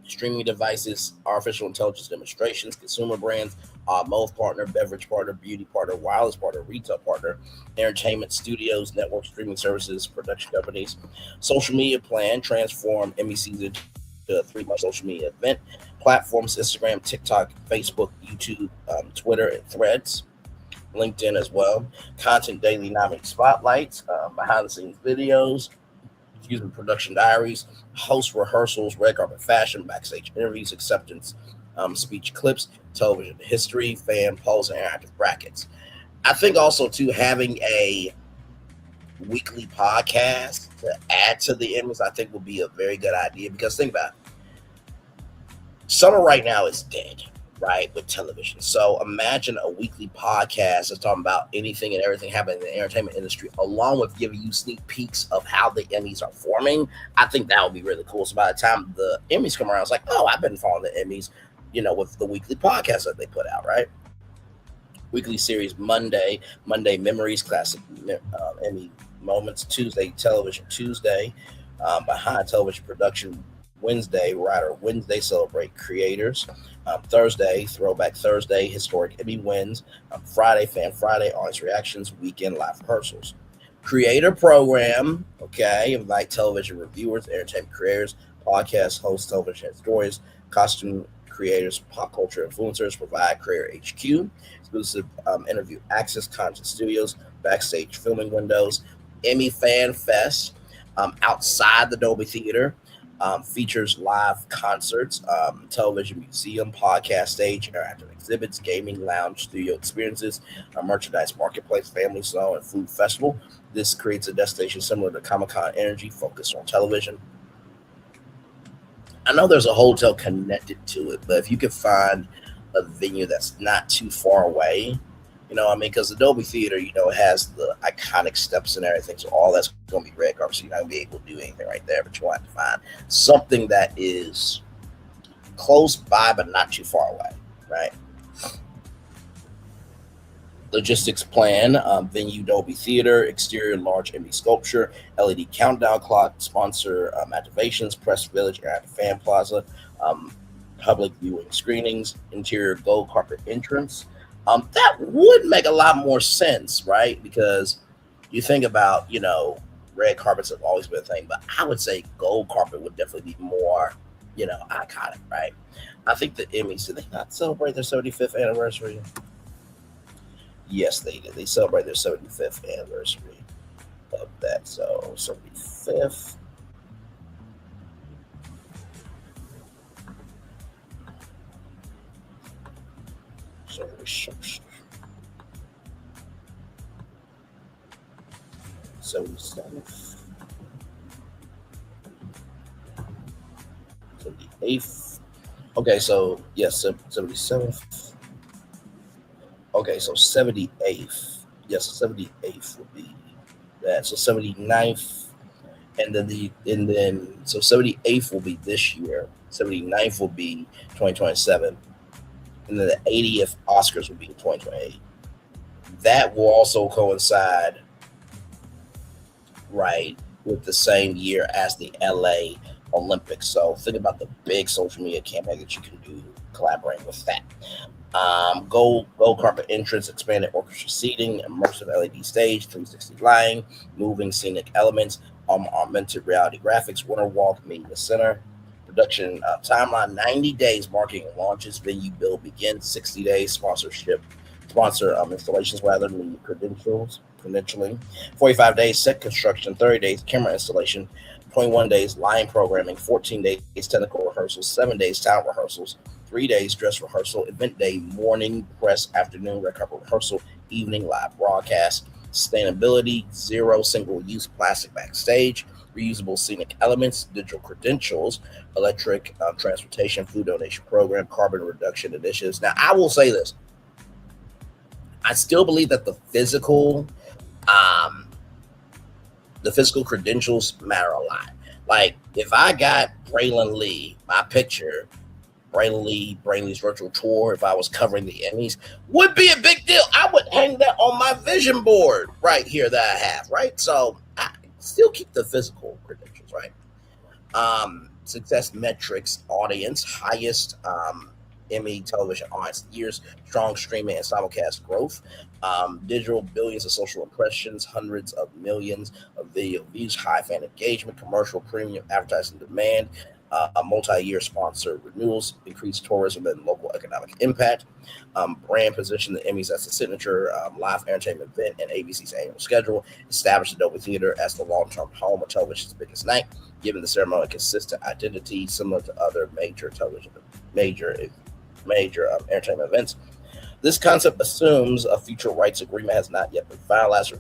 streaming devices, artificial intelligence demonstrations, consumer brands, automotive partner, beverage partner, beauty partner, wireless partner, retail partner, entertainment studios, network streaming services, production companies. Social media plan transform Emmy season to a 3 month social media event. Platforms Instagram, TikTok, Facebook, YouTube, Twitter, and Threads. LinkedIn as well. Content daily nominated spotlights, behind the scenes videos, production diaries, host rehearsals, red carpet fashion, backstage interviews, acceptance, speech clips, television history, fan polls, and interactive brackets. I think also too having a weekly podcast to add to the Emmys, I think would be a very good idea because think about it. Summer right now is dead, right, with television. So imagine a weekly podcast that's talking about anything and everything happening in the entertainment industry, along with giving you sneak peeks of how the Emmys are forming. I think that would be really cool. So by the time the Emmys come around, it's like, oh, I've been following the Emmys, with the weekly podcast that they put out, right? Weekly series Monday Memories, classic Emmy moments. Tuesday Television Tuesday, behind television production Wednesday, Writer Wednesday, celebrate creators. Thursday, Throwback Thursday, historic Emmy wins. Friday, Fan Friday, audience reactions, weekend live rehearsals. Creator program, okay, invite television reviewers, entertainment creators, podcast hosts, television stories, costume creators, pop culture influencers, provide Creator HQ, exclusive interview access, content studios, backstage filming windows, Emmy Fan Fest, outside the Dolby Theater, features live concerts, television museum, podcast stage, interactive exhibits, gaming lounge, studio experiences, merchandise marketplace, family snow, and food festival. This creates a destination similar to Comic-Con Energy, focused on television. I know there's a hotel connected to it, but if you can find a venue that's not too far away, because the Dolby Theater, it has the iconic steps and everything, so all that's going to be red carpet, so you're not going to be able to do anything right there, but you want to find something that is close by but not too far away, right? Logistics plan, venue Dolby Theater, exterior large Emmy sculpture, LED countdown clock, sponsor activations, press village, interactive fan plaza, public viewing screenings, interior gold carpet entrance. That would make a lot more sense, right? Because you think about, red carpets have always been a thing, but I would say gold carpet would definitely be more, iconic, right? I think the Emmys, did they not celebrate their 75th anniversary? Yes, they did. They celebrate their 75th anniversary of that. So 75th. So 77th. 78th. Okay, so yes, 77th. Okay, so 78th. Yes, 78th would be that. So 79th, and then so 78th will be this year. 79th will be 2027, and then the 80th Oscars will be 2028. That will also coincide, right, with the same year as the LA Olympics. So think about the big social media campaign that you can do collaborating with that. Gold carpet entrance, expanded orchestra seating, immersive LED stage, 360 lighting, moving scenic elements, augmented reality graphics, winter walk, media center. Production timeline: 90 days, marketing launches, venue build begins, 60 days, sponsor installations rather, media credentialing, 45 days, set construction, 30 days, camera installation, 21 days, line programming, 14 days, technical rehearsals, 7 days, talent rehearsals, 3 days, dress rehearsal, event day, morning, press, afternoon, red carpet rehearsal, evening, live broadcast. Sustainability: 0 single-use plastic backstage, reusable scenic elements, digital credentials, electric transportation, food donation program, carbon reduction initiatives. Now, I will say this. I still believe that the physical credentials matter a lot. Like, if I got Braylon Lee, my picture, Braylon's virtual tour, if I was covering the Emmys, would be a big deal. I would hang that on my vision board right here that I have, right? So I still keep the physical credentials, right? Success metrics, audience, highest Emmy television audience years, strong streaming and simulcast growth, digital billions of social impressions, hundreds of millions of video views, high fan engagement, commercial premium advertising demand, multi-year sponsor renewals, increased tourism and local economic impact, brand position the Emmys as a signature live entertainment event and ABC's annual schedule, established the Dolby Theater as the long-term home of television's biggest night, giving the ceremony a consistent identity similar to other major entertainment events. This concept assumes a future rights agreement has not yet been finalized.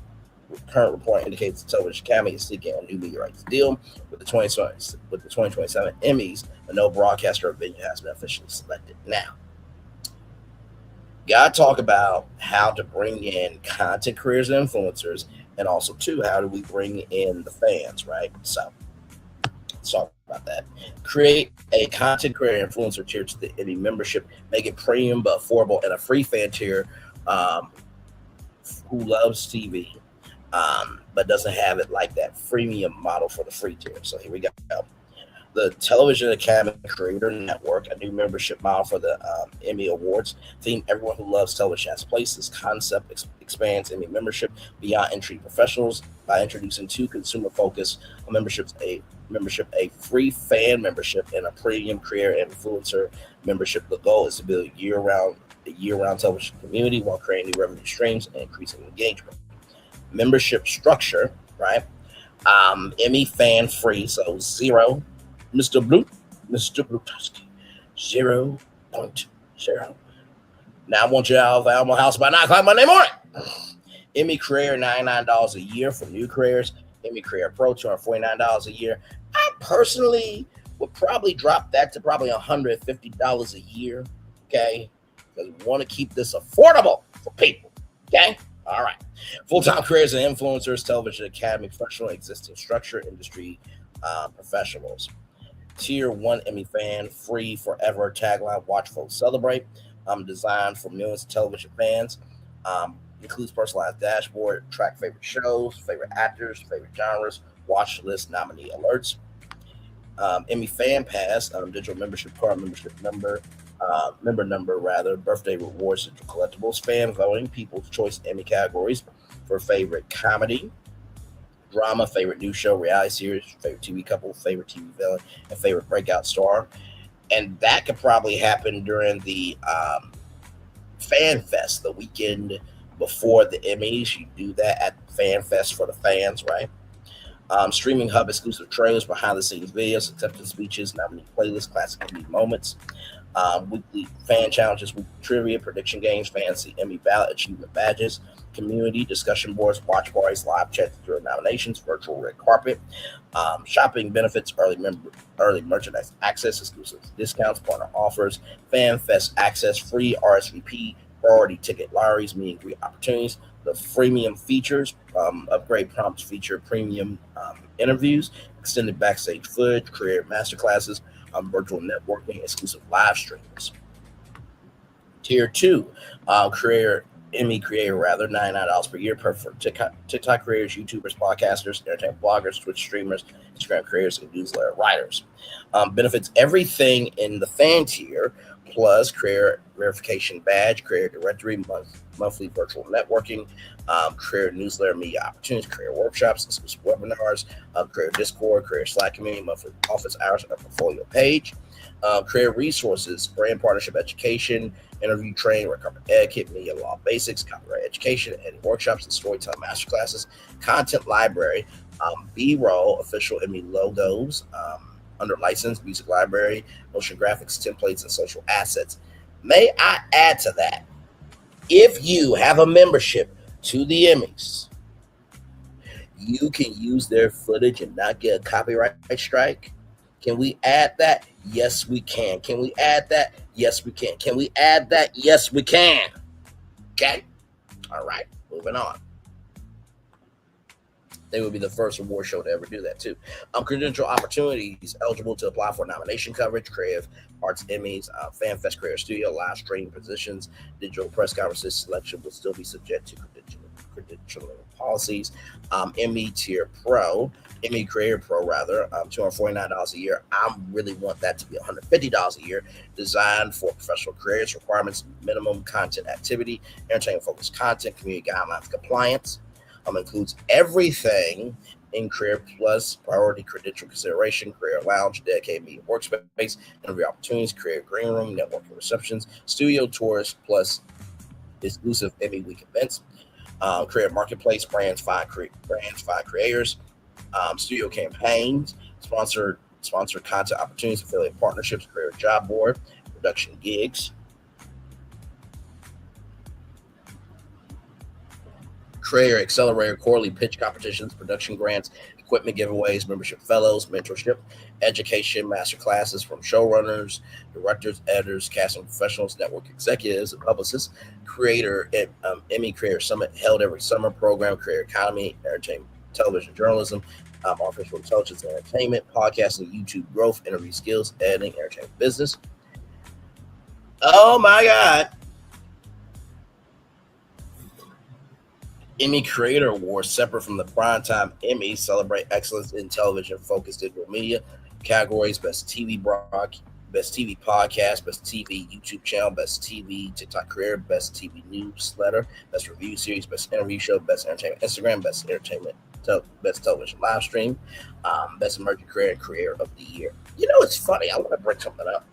Current report indicates the Television Academy is seeking a new media rights deal with the 2027 Emmys, but no broadcaster or venue has been officially selected. Now, gotta talk about how to bring in content creators and influencers, and also too, how do we bring in the fans, right? So let's talk about that. Create a content creator influencer tier to the Emmy membership, make it premium but affordable, and a free fan tier who loves TV, but doesn't have it like that freemium model for the free tier. So here we go. The Television Academy Creator Network, a new membership model for the Emmy Awards. Theme: everyone who loves television has a place. This concept expands Emmy membership beyond entry professionals by introducing two consumer-focused memberships: a free fan membership and a premium creator and influencer membership. The goal is to build a year-round television community while creating new revenue streams and increasing engagement. Membership structure, right? Emmy fan free, so zero. Mr. Bluetowski, 0.0. Now I want you out of the Alamo House by 9 o'clock Monday morning. Emmy Creator, $99 a year for new creators. Emmy Creator Pro, $249 a year. I personally would probably drop that to probably $150 a year, okay? Because we want to keep this affordable for people, okay? All right. Full-time creators and influencers, Television Academy professional, existing structure, industry professionals. Tier 1 Emmy fan, free forever, tagline, watch, vote, celebrate. Designed for millions of television fans. Includes personalized dashboard, track favorite shows, favorite actors, favorite genres, watch list, nominee alerts. Emmy Fan Pass, digital membership card, member number, birthday rewards, digital collectibles, fan voting, people's choice Emmy categories for favorite comedy, drama, favorite news show, reality series, favorite TV couple, favorite TV villain, and favorite breakout star. And that could probably happen during the Fan Fest, the weekend before the Emmys. You do that at Fan Fest for the fans, right? Streaming Hub exclusive trailers, behind the scenes videos, acceptance speeches, nominee playlists, classic Emmy moments, weekly fan challenges, weekly trivia, prediction games, fancy Emmy ballot achievement badges, community discussion boards, watch parties, live chats during nominations, virtual red carpet, shopping benefits, early merchandise access, exclusive discounts, partner offers, Fan Fest access, free RSVP, priority ticket lotteries, meet and greet opportunities. The freemium features, upgrade prompts feature premium interviews, extended backstage footage, creator masterclasses, virtual networking, exclusive live streams. Tier 2, Emmy creator, $99 per year, perfect for TikTok creators, YouTubers, podcasters, entertainment bloggers, Twitch streamers, Instagram creators, and newsletter writers. Benefits everything in the fan tier, plus creator verification badge, creator directory, monthly virtual networking, creator newsletter, media opportunities, creator workshops, exclusive webinars, creator Discord, creator Slack community, monthly office hours, and a portfolio page. Creator resources, brand partnership education, interview training, red carpet etiquette, media law basics, copyright education, editing workshops, and storytelling masterclasses. Content library, B-roll, official Emmy logos, under license, music library, motion graphics, templates, and social assets. May I add to that, if you have a membership to the Emmys, you can use their footage and not get a copyright strike. Can we add that? Yes, we can. Can we add that? Yes, we can. Can we add that? Yes, we can. Okay? All right, moving on. They would be the first award show to ever do that too. Credential opportunities eligible to apply for nomination coverage, Creative Arts Emmys, FanFest Creator Studio, live streaming positions, digital press conferences. Selection will still be subject to credentialing policies. Emmy Tier Pro, Emmy Creator Pro rather, $249 a year. I really want that to be $150 a year. Designed for professional creators, requirements, minimum content activity, entertainment focused content, community guidelines, compliance. Includes everything in Career Plus, priority credential consideration, career lounge, dedicated media workspace, interview opportunities, career green room, networking receptions, studio tours, plus exclusive Emmy week events, career marketplace, brands, find creators, studio campaigns, sponsored content opportunities, affiliate partnerships, career job board, production gigs, Creator Accelerator, quarterly pitch competitions, production grants, equipment giveaways, membership fellows, mentorship, education, master classes from showrunners, directors, editors, casting professionals, network executives, and publicists. Creator Emmy Creator Summit held every summer. Program Creator Economy, entertainment, television journalism, artificial intelligence and entertainment, podcasting, YouTube growth, interview skills, editing, entertainment business. Oh my God. Emmy Creator Awards, separate from the Primetime Emmys, celebrate excellence in television-focused digital media categories: Best TV Best TV Podcast, Best TV YouTube Channel, Best TV TikTok Career, Best TV Newsletter, Best Review Series, Best Interview Show, Best Entertainment Instagram, Best Entertainment Best Television Live Stream, Best Emerging Career and Creator of the Year. You know, it's funny. I want to bring something up.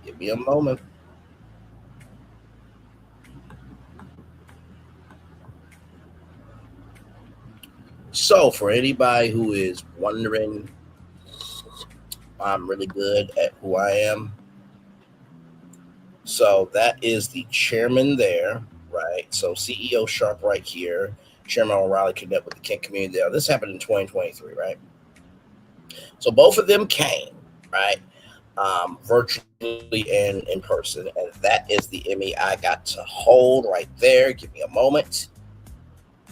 Give me a moment. So, for anybody who is wondering, I'm really good at who I am. So, that is the chairman there, right? So, CEO Sharp right here, Chairman O'Reilly connect with the Kent community there. This happened in 2023, right? So, both of them came, right? Virtually and in person. And that is the Emmy I got to hold right there. Give me a moment.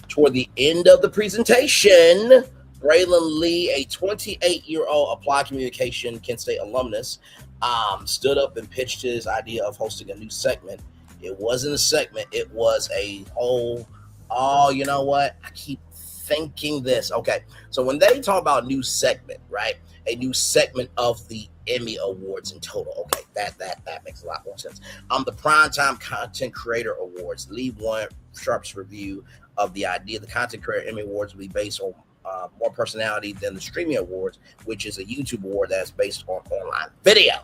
Toward the end of the presentation, Braylon Lee, a 28-year-old applied communication Kent State alumnus, stood up and pitched his idea of hosting a new segment. It wasn't a segment. It was a whole, oh, you know what? I keep thinking this. Okay, so when they talk about new segment, right? A new segment of the Emmy Awards in total. Okay, that makes a lot more sense. The Primetime Content Creator Awards. Lee won Sharp's review of the idea. The Content Creator Emmy Awards will be based on more personality than the Streaming Awards, which is a YouTube award that's based on online video.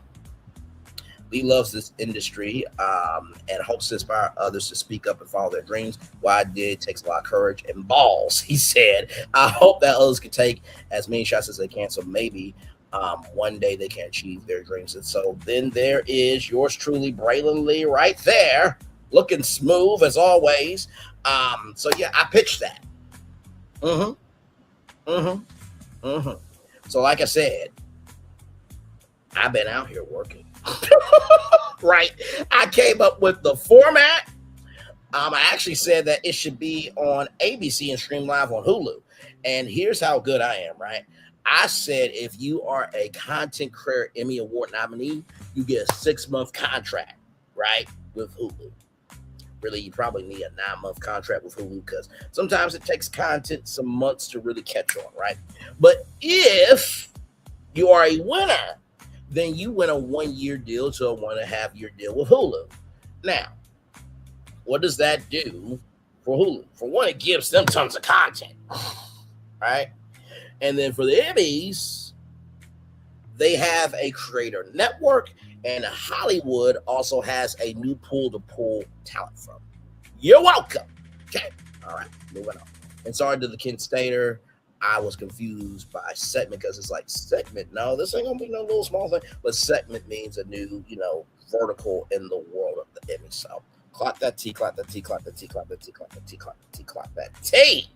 Lee loves this industry and hopes to inspire others to speak up and follow their dreams. What I did takes a lot of courage and balls, he said. I hope that others can take as many shots as they can, so maybe one day they can achieve their dreams. And so then there is yours truly, Braylon Lee, right there, looking smooth as always. So yeah, I pitched that. So like I said, I've been out here working. Right, I came up with the format. I actually said that it should be on ABC and stream live on Hulu. And here's how good I am, right? I said if you are a Content Creator Emmy Award nominee, you get a 6-month contract, right, with Hulu. Really, you probably need a 9-month contract with Hulu because sometimes it takes content some months to really catch on, right? But if you are a winner, then you win a 1-year deal to a 1.5-year deal with Hulu. Now, what does that do for Hulu? For one, it gives them tons of content, right? And then for the Emmys, they have a creator network, and Hollywood also has a new pool to pull talent from. You're welcome. Okay. All right. Moving on. And sorry to the Kent Stater. I was confused by segment because it's like segment. No, this ain't gonna be no little small thing. But segment means a new, vertical in the world of the Emmy. So clock that T, clock that T, clock that T, clock that T, clock that T, clock that T, clock that T.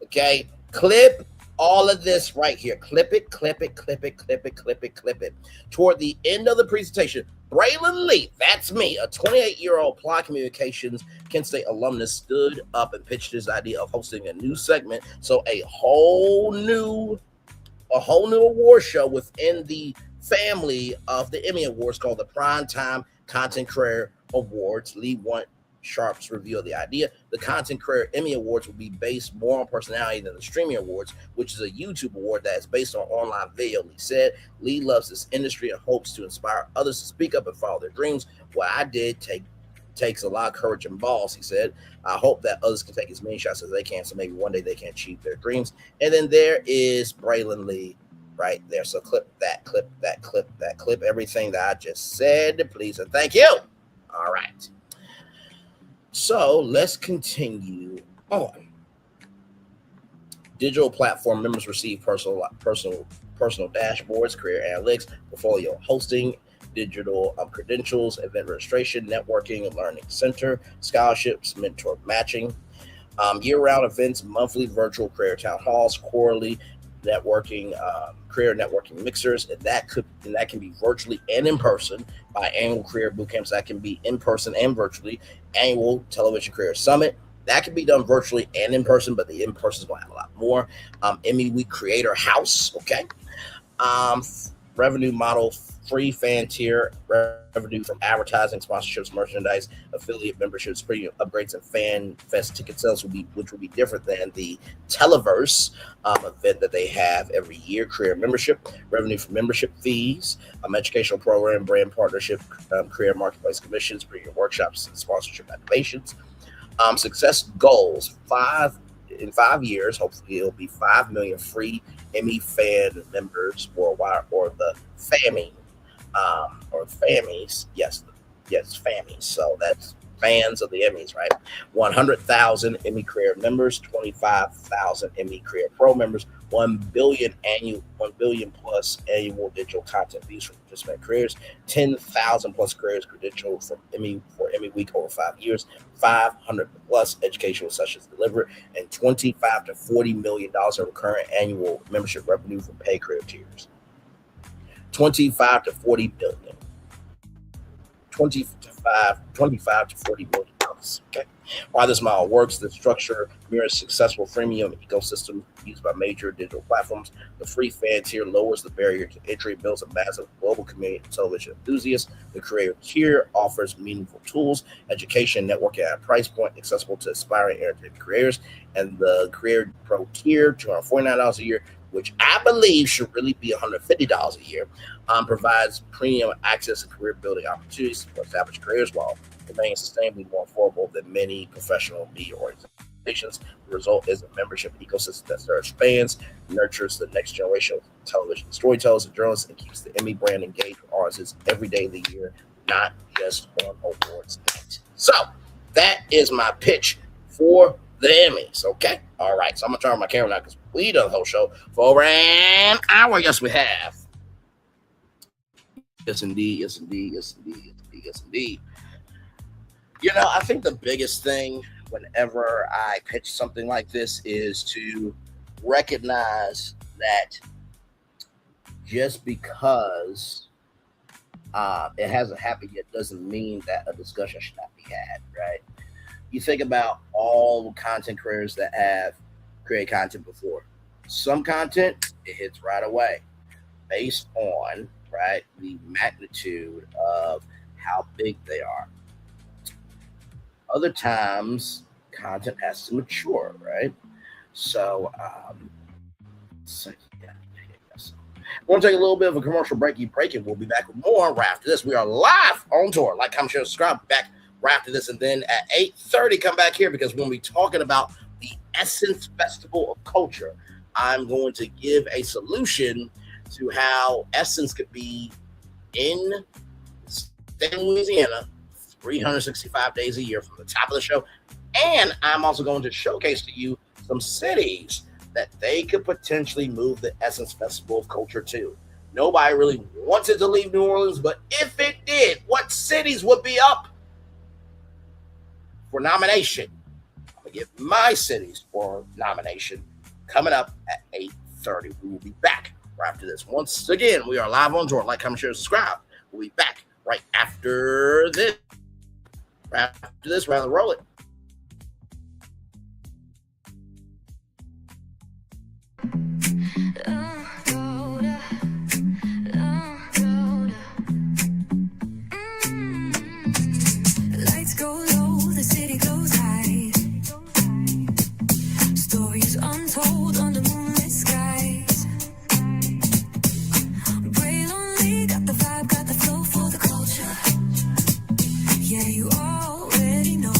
Okay. Clip all of this right here. Clip it, clip it, clip it, clip it, clip it, clip it. Toward the end of the presentation, Braylon Lee, that's me, a 28-year-old Applied Communications Kent State alumnus, stood up and pitched his idea of hosting a new segment. So a whole new award show within the family of the Emmy Awards called the Primetime Content Creator Awards. Lee won Sharp's review of the idea. The Content Creator Emmy Awards will be based more on personality than the Streaming Awards, which is a YouTube award that is based on online video. Lee said Lee loves this industry and hopes to inspire others to speak up and follow their dreams. What I did takes a lot of courage and balls, he said. I hope that others can take as many shots as they can, so maybe one day they can achieve their dreams. And then there is Braylon Lee right there. So clip that, clip that, clip that, clip everything that I just said, please and thank you. All right. So let's continue on. Digital platform members receive personal dashboards, career analytics, portfolio hosting, digital credentials, event registration, networking, learning center, scholarships, mentor matching, year-round events, monthly virtual career town halls, quarterly networking, career networking mixers, and that can be virtually and in person. By annual career boot camps, that can be in person and virtually. Annual television career summit, that can be done virtually and in person, but the in person is going to have a lot more. Emmy Week Creator House, okay. Revenue model, free fan tier, revenue from advertising, sponsorships, merchandise, affiliate memberships, premium upgrades, and fan fest ticket sales which will be different than the Televerse event that they have every year. Career membership, revenue from membership fees, educational program, brand partnership, career marketplace commissions, premium workshops, and sponsorship activations. Success goals: in 5 years, hopefully it'll be 5 million free Emmy fan members worldwide, or the FAMI, or FAMIs. Yes, FAMIs. So that's fans of the Emmys, right? 100,000 Emmy Career members, 25,000 Emmy Career Pro members, 1 billion plus annual digital content views from participant careers, 10,000 plus careers credentialed for Emmy Week over 5 years, 500 plus educational sessions delivered, and $25 to $40 million of recurrent annual membership revenue from pay career tiers. 25 to 40 billion. 25 to 40 million dollars. Okay. While this model works, the structure mirrors successful freemium ecosystem used by major digital platforms. The free fan tier lowers the barrier to entry, builds a massive global community of television enthusiasts. The creator tier offers meaningful tools, education, networking at a price point accessible to aspiring entertainment creators. And the Creator Pro tier, $249 a year, which I believe should really be $150 a year, provides premium access to career building opportunities for established careers while remaining sustainably more affordable than many professional media organizations. The result is a membership ecosystem that serves fans, nurtures the next generation of television storytellers and journalists, and keeps the Emmy brand engaged with audiences every day of the year, not just on awards night. So that is my pitch for the Emmys, okay? All right, so I'm going to turn on my camera now because we done the whole show for over an hour. Yes, we have. Yes, indeed. Yes, indeed. Yes, indeed. Yes, indeed. Yes, indeed. You know, I think the biggest thing whenever I pitch something like this is to recognize that just because it hasn't happened yet doesn't mean that a discussion should not be had, right? You think about all content creators that have created content before. Some content, it hits right away based on, right, the magnitude of how big they are. Other times, content has to mature, right? So, yeah. We're going to take a little bit of a commercial break. We'll be back with more right after this. We are live on tour. Like, comment, share, subscribe. Back right after this. And then at 8:30, come back here because we'll be talking about the Essence Festival of Culture. I'm going to give a solution to how Essence could be in the state of Louisiana 365 days a year from the top of the show. And I'm also going to showcase to you some cities that they could potentially move the Essence Festival of Culture to. Nobody really wants it to leave New Orleans, but if it did, what cities would be up for nomination? I'm going to give my cities for nomination coming up at 8:30. We will be back right after this. Once again, we are live on tour. Like, comment, share, subscribe. We'll be back right after this. Right after this, rather roll it. Lights go low, the city goes high. Stories untold under moonlit skies. Braylon got the vibe, got the flow for the culture. Yeah, you already know.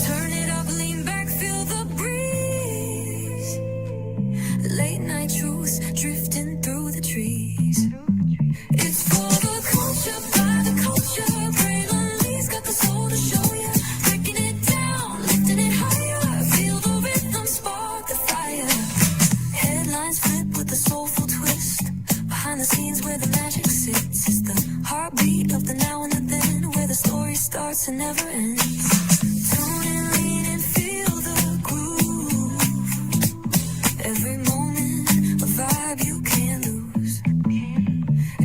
Turn it up, lean back, feel the breeze. Late night truths drifting through the trees. It's for the culture, by the culture. Braylon got the soul to show you. Breaking it down, lifting it higher. Feel the rhythm, spark the fire. Headlines flip with a soulful twist. Behind the scenes where the magic sits. It's the heartbeat of the now and the then, where the story starts and never ends. Tune and lean and feel the groove. Every moment, a vibe you can't lose.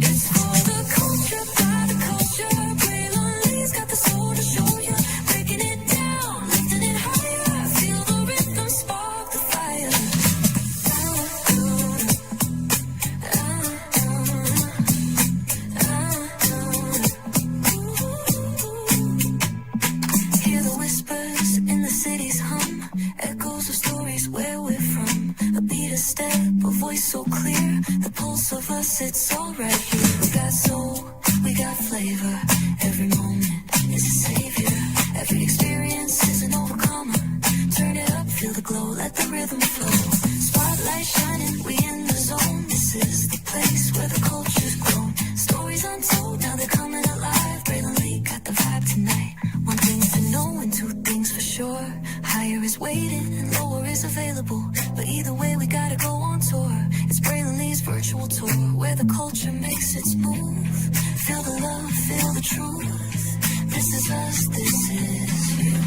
It's for the culture, by the culture. Braylon got the soul to show you. Breaking it down, lifting it higher. Feel the rhythm, spark the fire. Hear the whispers in the city's hum. Echoes of stories where we're from. A beat, a step, a voice so clear. The pulse of us, it's all right here. We got soul, we got flavor. Every moment is a savior. Every experience is an overcomer. Turn it up, feel the glow, let the rhythm flow. Spotlight shining, we in the zone. This is the place where the culture's grown. Stories untold, now they're coming alive. Braylon got the vibe tonight. One thing to know and two things for sure. Higher is waiting and lower is available. But either way, we gotta go on tour. It's Braylon virtual tour, where the culture makes its move. Feel the love, feel the truth. This is us, this is you.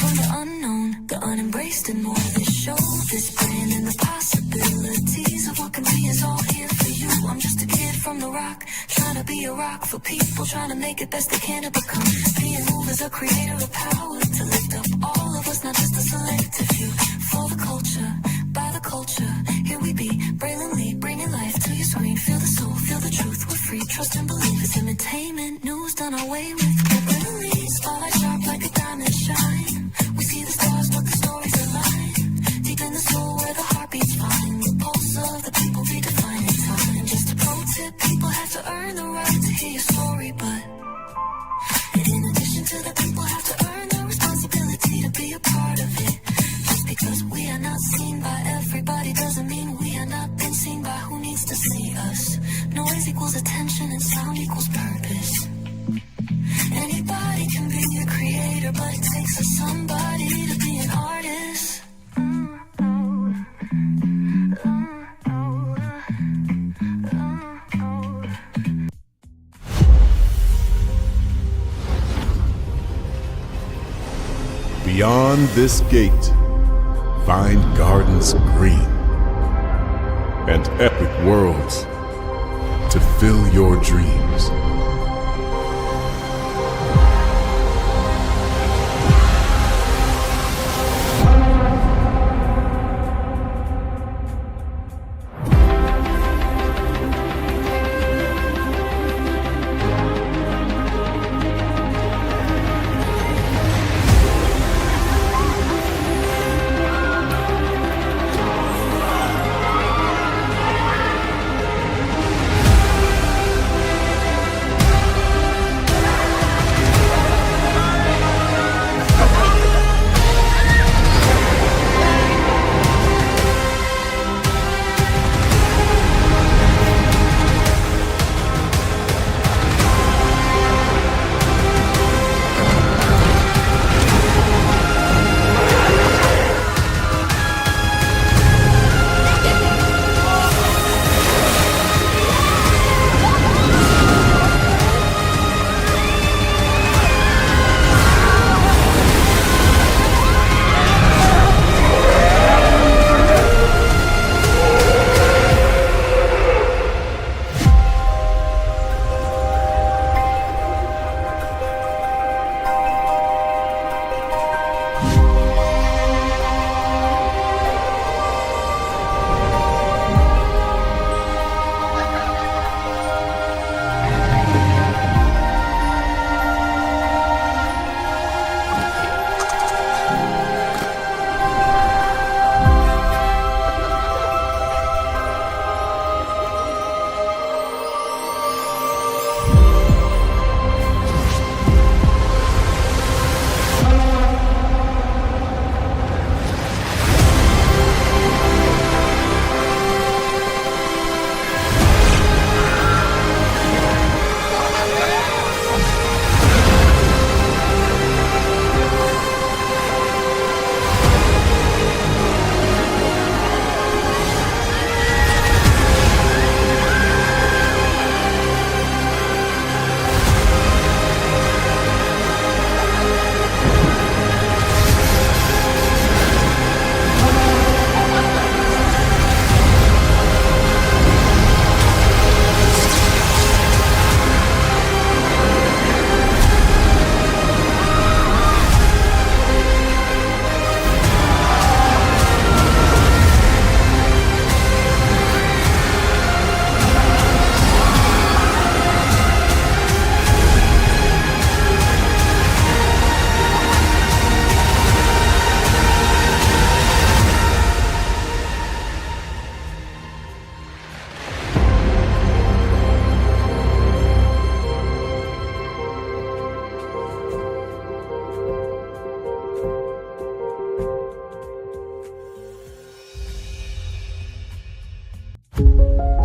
From the unknown, the unembraced and more. This show, this brand and the possibilities of what can be is all here for you. I'm just a kid from the rock, trying to be a rock for people, trying to make it best they can to become. Being moved as a creator of power, to lift up all of us, not just a selective few. For the culture, by the culture, here we be, Braylon Lee, bringing life to your screen. Feel the soul, feel the truth, we're free, trust and believe. It's entertainment, news done our way with Braylon Lee. Spotlight sharp like a diamond shine. We see the stars, but the stories align. Deep in the soul where the heartbeats find. The pulse of the people redefining time. Just a pro tip, people have to earn the right to hear your story, but in addition to that, people have to earn the responsibility to be a part of it. Just because we are not seen by everybody doesn't mean we are not been seen by who needs to see us. Noise equals attention and sound equals purpose. Anybody can be a creator, but it takes a somebody to be an artist. Beyond this gate, find gardens green and epic worlds to fill your dreams.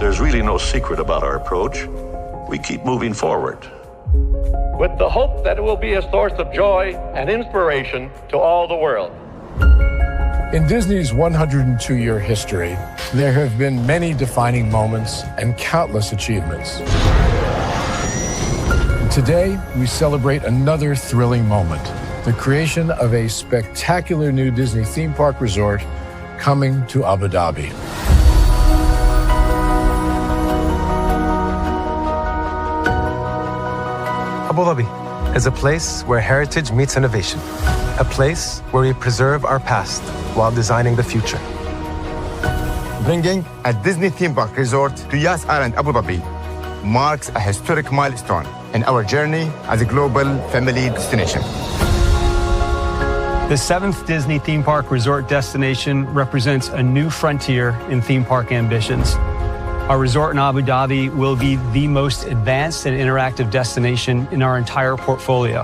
There's really no secret about our approach. We keep moving forward, with the hope that it will be a source of joy and inspiration to all the world. In Disney's 102-year history, there have been many defining moments and countless achievements. Today, we celebrate another thrilling moment, the creation of a spectacular new Disney theme park resort coming to Abu Dhabi. Abu Dhabi is a place where heritage meets innovation, a place where we preserve our past while designing the future. Bringing a Disney theme park resort to Yas Island, Abu Dhabi marks a historic milestone in our journey as a global family destination. The 7th Disney theme park resort destination represents a new frontier in theme park ambitions. Our resort in Abu Dhabi will be the most advanced and interactive destination in our entire portfolio.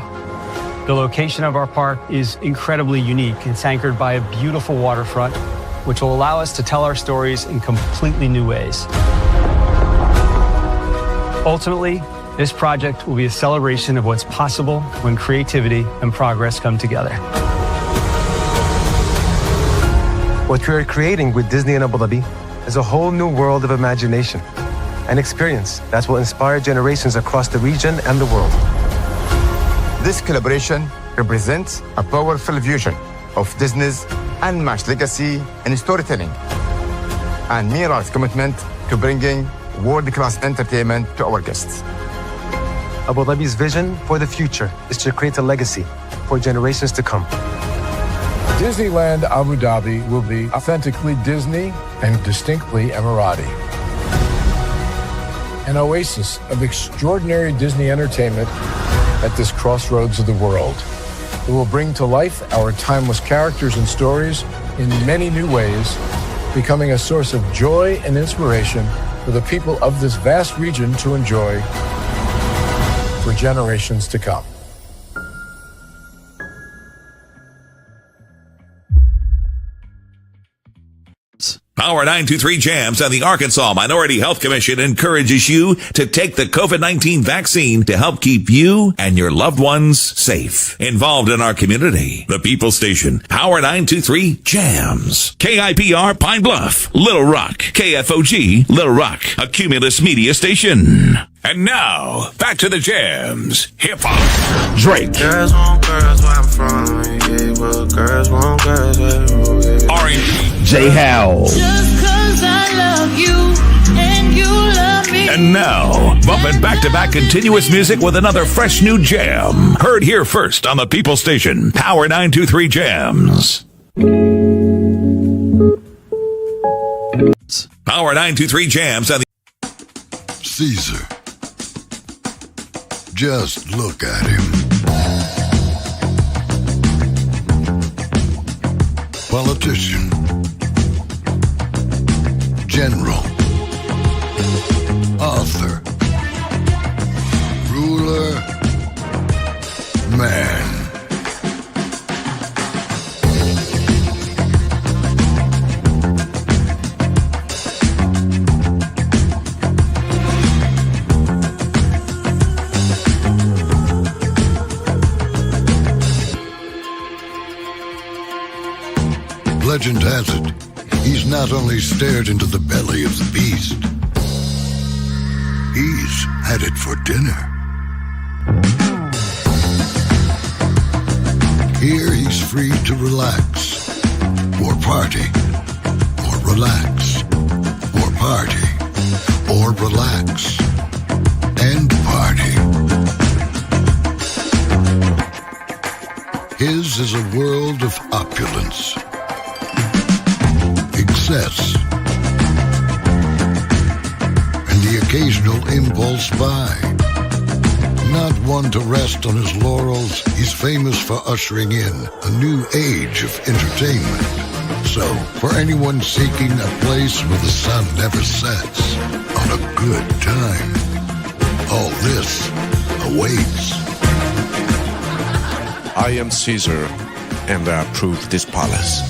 The location of our park is incredibly unique. It's anchored by a beautiful waterfront, which will allow us to tell our stories in completely new ways. Ultimately, this project will be a celebration of what's possible when creativity and progress come together. What we are creating with Disney in Abu Dhabi is a whole new world of imagination, an experience that will inspire generations across the region and the world. This collaboration represents a powerful fusion of Disney's unmatched legacy in storytelling and mirrors commitment to bringing world-class entertainment to our guests. Abu Dhabi's vision for the future is to create a legacy for generations to come. Disneyland Abu Dhabi will be authentically Disney and distinctly Emirati. An oasis of extraordinary Disney entertainment at this crossroads of the world. It will bring to life our timeless characters and stories in many new ways, becoming a source of joy and inspiration for the people of this vast region to enjoy for generations to come. Power 923 Jams and the Arkansas Minority Health Commission encourages you to take the COVID-19 vaccine to help keep you and your loved ones safe. Involved in our community, the People Station, Power 923 Jams. KIPR Pine Bluff, Little Rock, KFOG, Little Rock, a Cumulus Media Station. And now, back to the jams. Hip-hop. Drake. Girls want girls where I'm from. Yeah, well, girls want girls where I'm from. R&B. J. Howell. Just 'cause I love you and you love me. And now, bumping back-to-back continuous music with another fresh new jam. Heard here first on the People Station, Power 923 Jams. Power 923 Jams and the Caesar. Just look at him. Politician. General. Author. Ruler. Man. Legend has it, he's not only stared into the belly of the beast, he's had it for dinner. Here he's free to relax, or party, or relax, or party, or relax, and party. His is a world of opulence, excess, and the occasional impulse buy. Not one to rest on his laurels, he's famous for ushering in a new age of entertainment. So, for anyone seeking a place where the sun never sets on a good time, all this awaits. I am Caesar, and I approve this palace.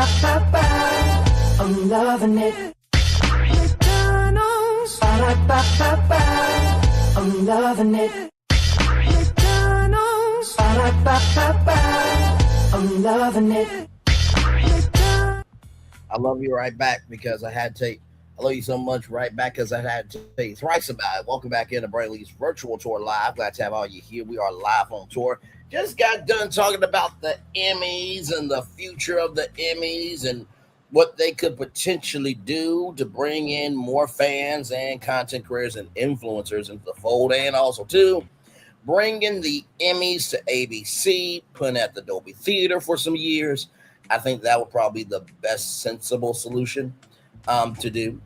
I'm loving it. McDonald's. I'm loving it. McDonald's. I'm loving it. I love you right back because I had to. I love you so much right back because I had to tell you thrice about it. Welcome back into Braylon's virtual tour live. Glad to have all you here. We are live on tour. Just got done talking about the Emmys and the future of the Emmys and what they could potentially do to bring in more fans and content creators and influencers into the fold, and also too bringing the Emmys to ABC, putting at the Dolby Theater for some years. I think that would probably be the best sensible solution to do.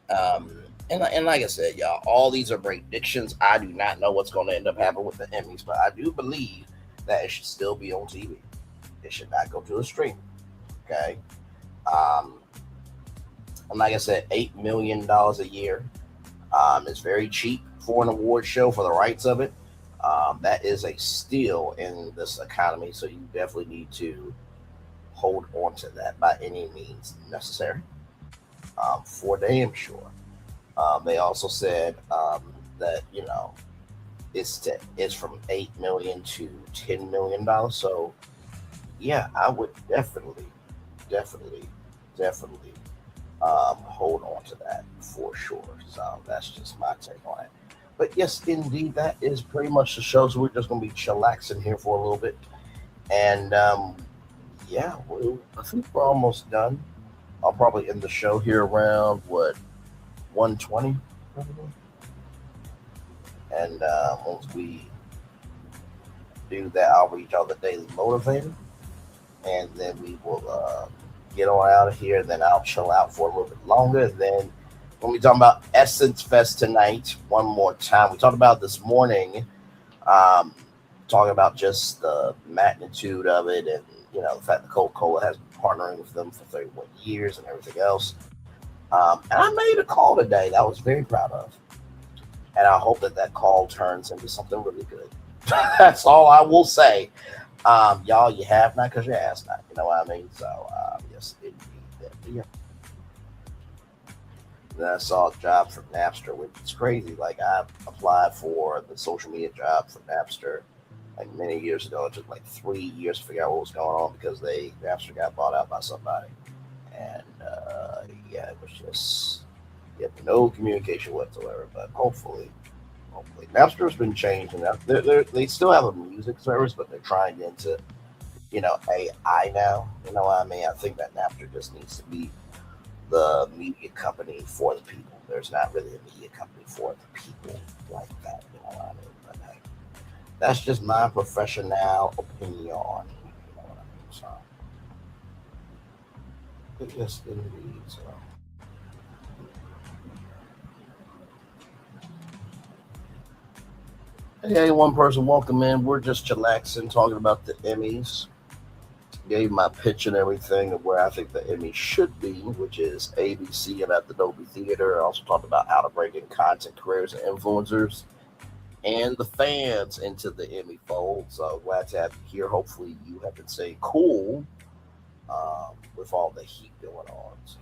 And like I said, y'all, all these are predictions. I do not know what's going to end up happening with the Emmys, but I do believe that it should still be on TV. It should not go to a stream. Okay. And like I said, $8 million a year. It's very cheap for an award show for the rights of it. That is a steal in this economy, so you definitely need to hold on to that by any means necessary. For damn sure. They also said that it's from $8 million to $10 million. So yeah, I would definitely hold on to that for sure. So that's just my take on it. But yes, indeed, that is pretty much the show. So we're just gonna be chillaxing here for a little bit, and yeah, I think we're almost done. I'll probably end the show here around 1:20, probably. And once we do that, I'll read y'all the daily motivator, and then we will get on out of here. Then I'll chill out for a little bit longer. Then when we talk about Essence Fest tonight, one more time, we talked about this morning, talking about just the magnitude of it, and the fact that Coca-Cola has been partnering with them for 31 years and everything else. And I made a call today that I was very proud of. And I hope that call turns into something really good. That's all I will say. Y'all, you have not because you asked not. You know what I mean? So, yes, indeed. Yeah. Then I saw a job from Napster, which is crazy. Like, I applied for the social media job for Napster like many years ago. It took like 3 years to figure out what was going on because Napster got bought out by somebody. And yeah, it was just no communication whatsoever. But hopefully, Napster's been changing. They still have a music service, but they're trying into AI now. You know what I mean? I think that Napster just needs to be the media company for the people. There's not really a media company for the people like that. You know what I mean? But hey, that's just my professional opinion. You know what I mean? So, yes, indeed. So. Hey, one person, welcome in. We're just chillaxing, talking about the Emmys. Gave my pitch and everything of where I think the Emmys should be, which is ABC and at the Dolby Theater. I also talked about how to bring in content creators and influencers and the fans into the Emmy fold. So glad to have you here. Hopefully you have been staying cool with all the heat going on. So.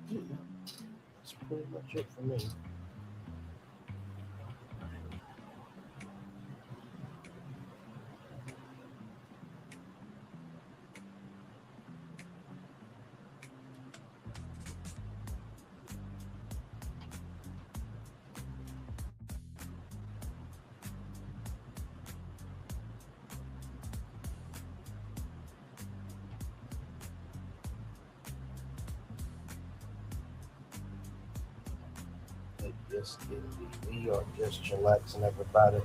Yeah, that's pretty much it for me. Yes, indeed. We are just chillaxing, everybody.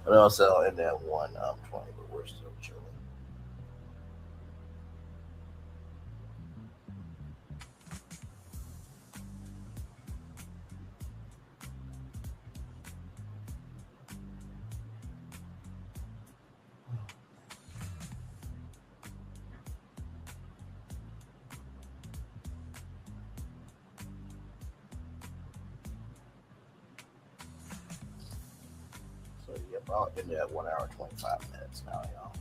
But also in that 1:20, but we're still chilling. Well, in that 1 hour 25 minutes now, y'all.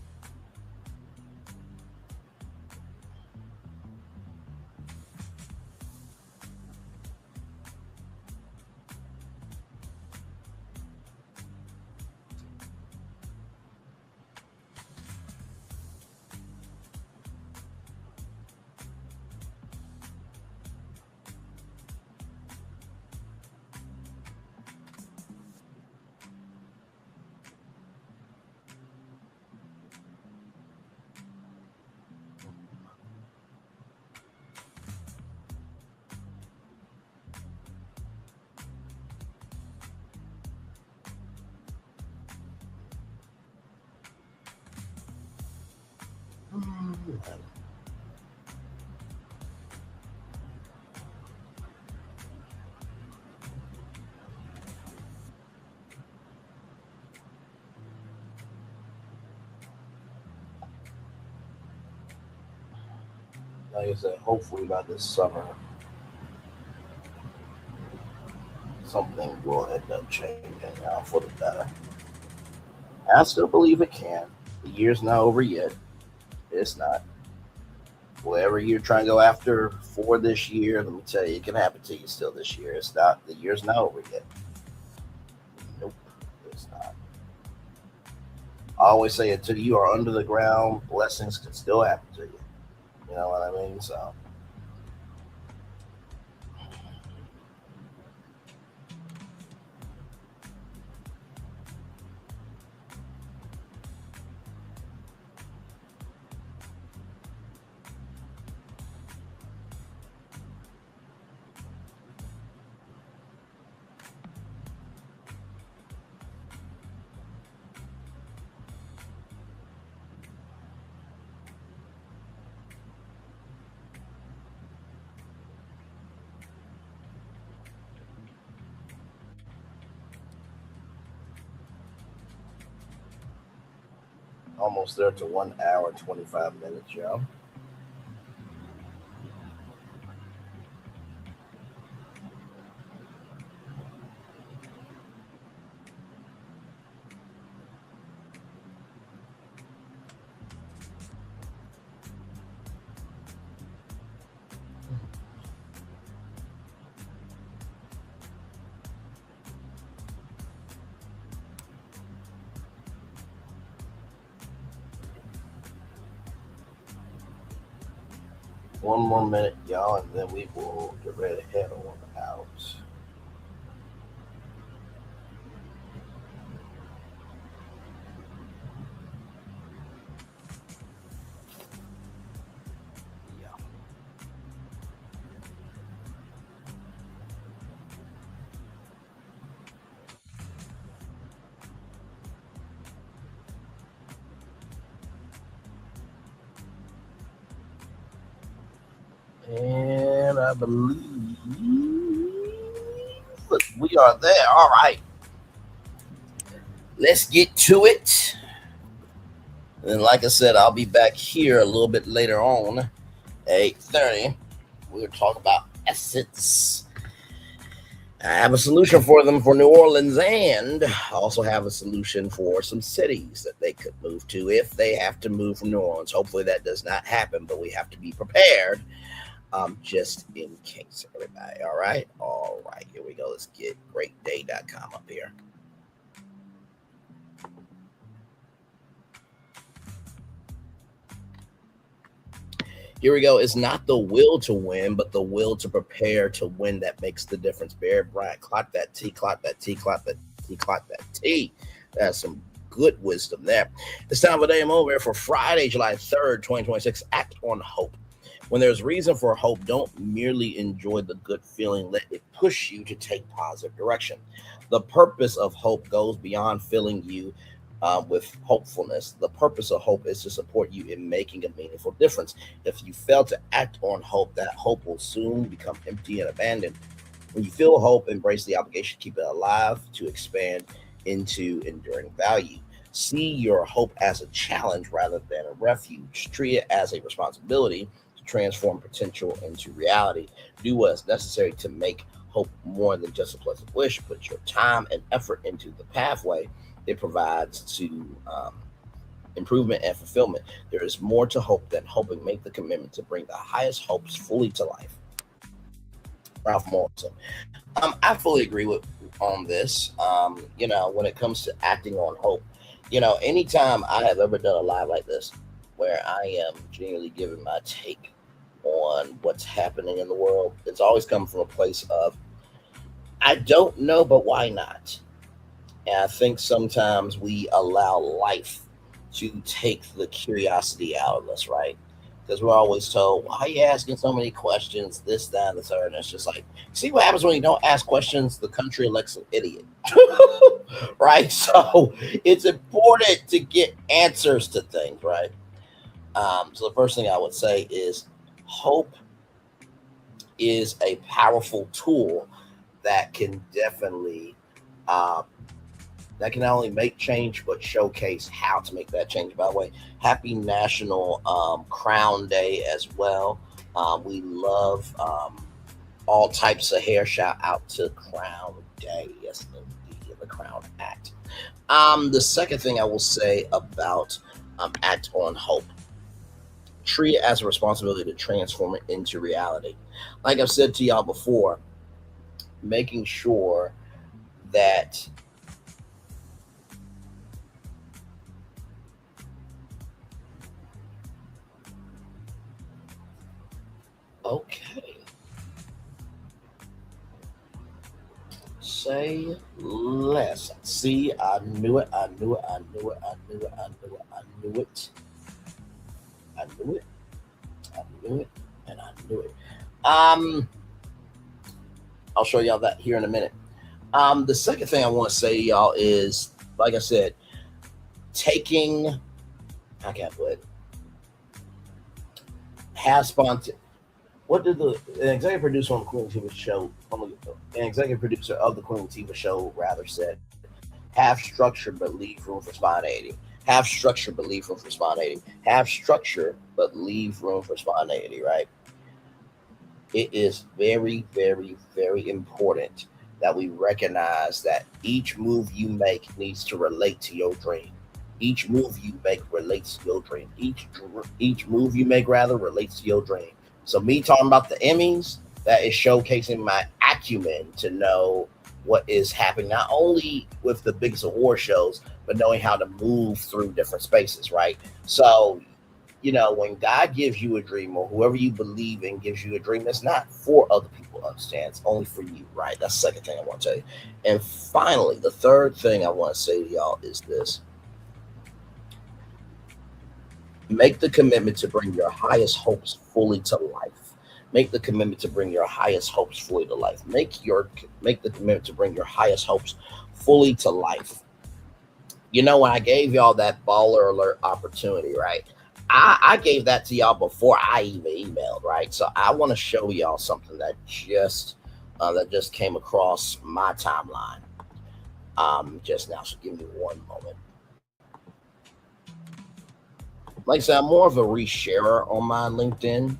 Like I said, hopefully by this summer, something will end up changing for the better. I still believe it can. The year's not over yet. It's not. Whatever you're trying to go after for this year, let me tell you, it can happen to you still this year. It's not. The year's not over yet. Nope, it's not. I always say until you are under the ground, blessings can still happen to you. You know what I mean? So. Almost there to 1 hour 25 minutes, y'all. One more minute, y'all, and then we will get ready to head on out. And I believe we are there. All right. Let's get to it. And like I said, I'll be back here a little bit later on, 8:30. We'll talk about assets. I have a solution for them for New Orleans, and I also have a solution for some cities that they could move to if they have to move from New Orleans. Hopefully that does not happen, but we have to be prepared. Just in case, everybody. All right. Here we go. Let's get greatday.com up here. Here we go. It's not the will to win, but the will to prepare to win that makes the difference. Barry Bryant, clock that T, clock that T, clock that T, clock that T. That's some good wisdom there. It's time for Day I'm Over for Friday, July 3rd, 2026. Act on hope. When there's reason for hope, don't merely enjoy the good feeling. Let it push you to take positive direction. The purpose of hope goes beyond filling you with hopefulness. The purpose of hope is to support you in making a meaningful difference. If you fail to act on hope, that hope will soon become empty and abandoned. When you feel hope, embrace the obligation to keep it alive, to expand into enduring value. See your hope as a challenge rather than a refuge. Treat it as a responsibility to transform potential into reality. Do what is necessary to make hope more than just a pleasant wish. Put your time and effort into the pathway it provides to improvement and fulfillment. There is more to hope than hoping. Make the commitment to bring the highest hopes fully to life. Ralph Morrison. I fully agree with on this. When it comes to acting on hope, anytime I have ever done a live like this, where I am genuinely giving my take on what's happening in the world, it's always come from a place of I don't know, but why not? And I think sometimes we allow life to take the curiosity out of us, right? Because we're always told, why are you asking so many questions? This, that, and the third. And it's just like, see what happens when you don't ask questions? The country elects an idiot, right? So it's important to get answers to things, right? So the first thing I would say is hope is a powerful tool that can definitely that can not only make change but showcase how to make that change. By the way, happy National Crown Day as well. We love all types of hair. Shout out to Crown Day. Yes, indeed, the Crown Act. The second thing I will say about Act on Hope: treat it as a responsibility to transform it into reality. Like I've said to y'all before, making sure that okay. Say less. See, I knew it. I knew it. I knew it. I knew it. I knew it. I knew it. I knew it. I knew it. And I knew it. I'll show y'all that here in a minute. The second thing I want to say to y'all is, like I said, taking, I can't put it, have spontaneous. What did an executive producer on the Queen TV show, an executive producer of the Queen TV show rather said, have structure but leave room for spontaneity. Have structure but leave room for spontaneity. Have structure but leave room for spontaneity, right? It is very, very, very important that we recognize that each move you make needs to relate to your dream. Each move you make relates to your dream. Each move you make rather relates to your dream. So me talking about the Emmys, that is showcasing my acumen to know what is happening, not only with the biggest award shows, but knowing how to move through different spaces, right? So, when God gives you a dream, or whoever you believe in gives you a dream, it's not for other people to understand. It's only for you, right? That's the second thing I want to tell you. And finally, the third thing I want to say to y'all is this. Make the commitment to bring your highest hopes fully to life. Make the commitment to bring your highest hopes fully to life. Make the commitment to bring your highest hopes fully to life. When I gave y'all that baller alert opportunity, right? I gave that to y'all before I even emailed, right? So I want to show y'all something that just came across my timeline just now. So give me one moment. Like I said, I'm more of a resharer on my LinkedIn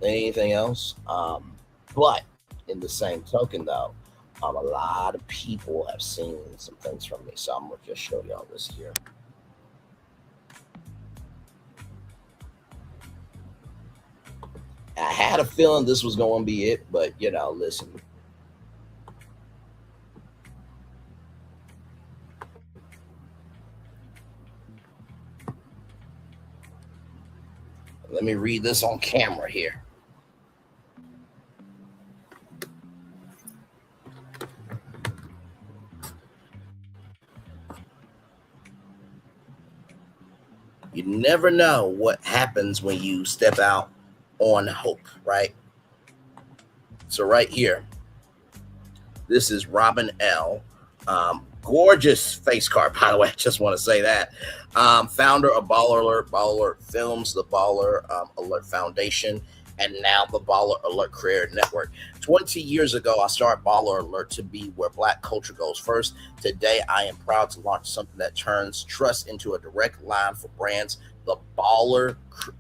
than anything else. But in the same token, though, a lot of people have seen some things from me. So I'm going to just show y'all this here. I had a feeling this was going to be it, but, listen. Let me read this on camera here. You never know what happens when you step out on hope, right? So right here, this is Robin L. Gorgeous face card, by the way. I just want to say that. Founder of Baller Alert, Baller Alert Films, the Baller Alert Foundation, and now the Baller Alert Creator Network. 20 years ago, I started Baller Alert to be where Black culture goes first. Today, I am proud to launch something that turns trust into a direct line for brands. The Baller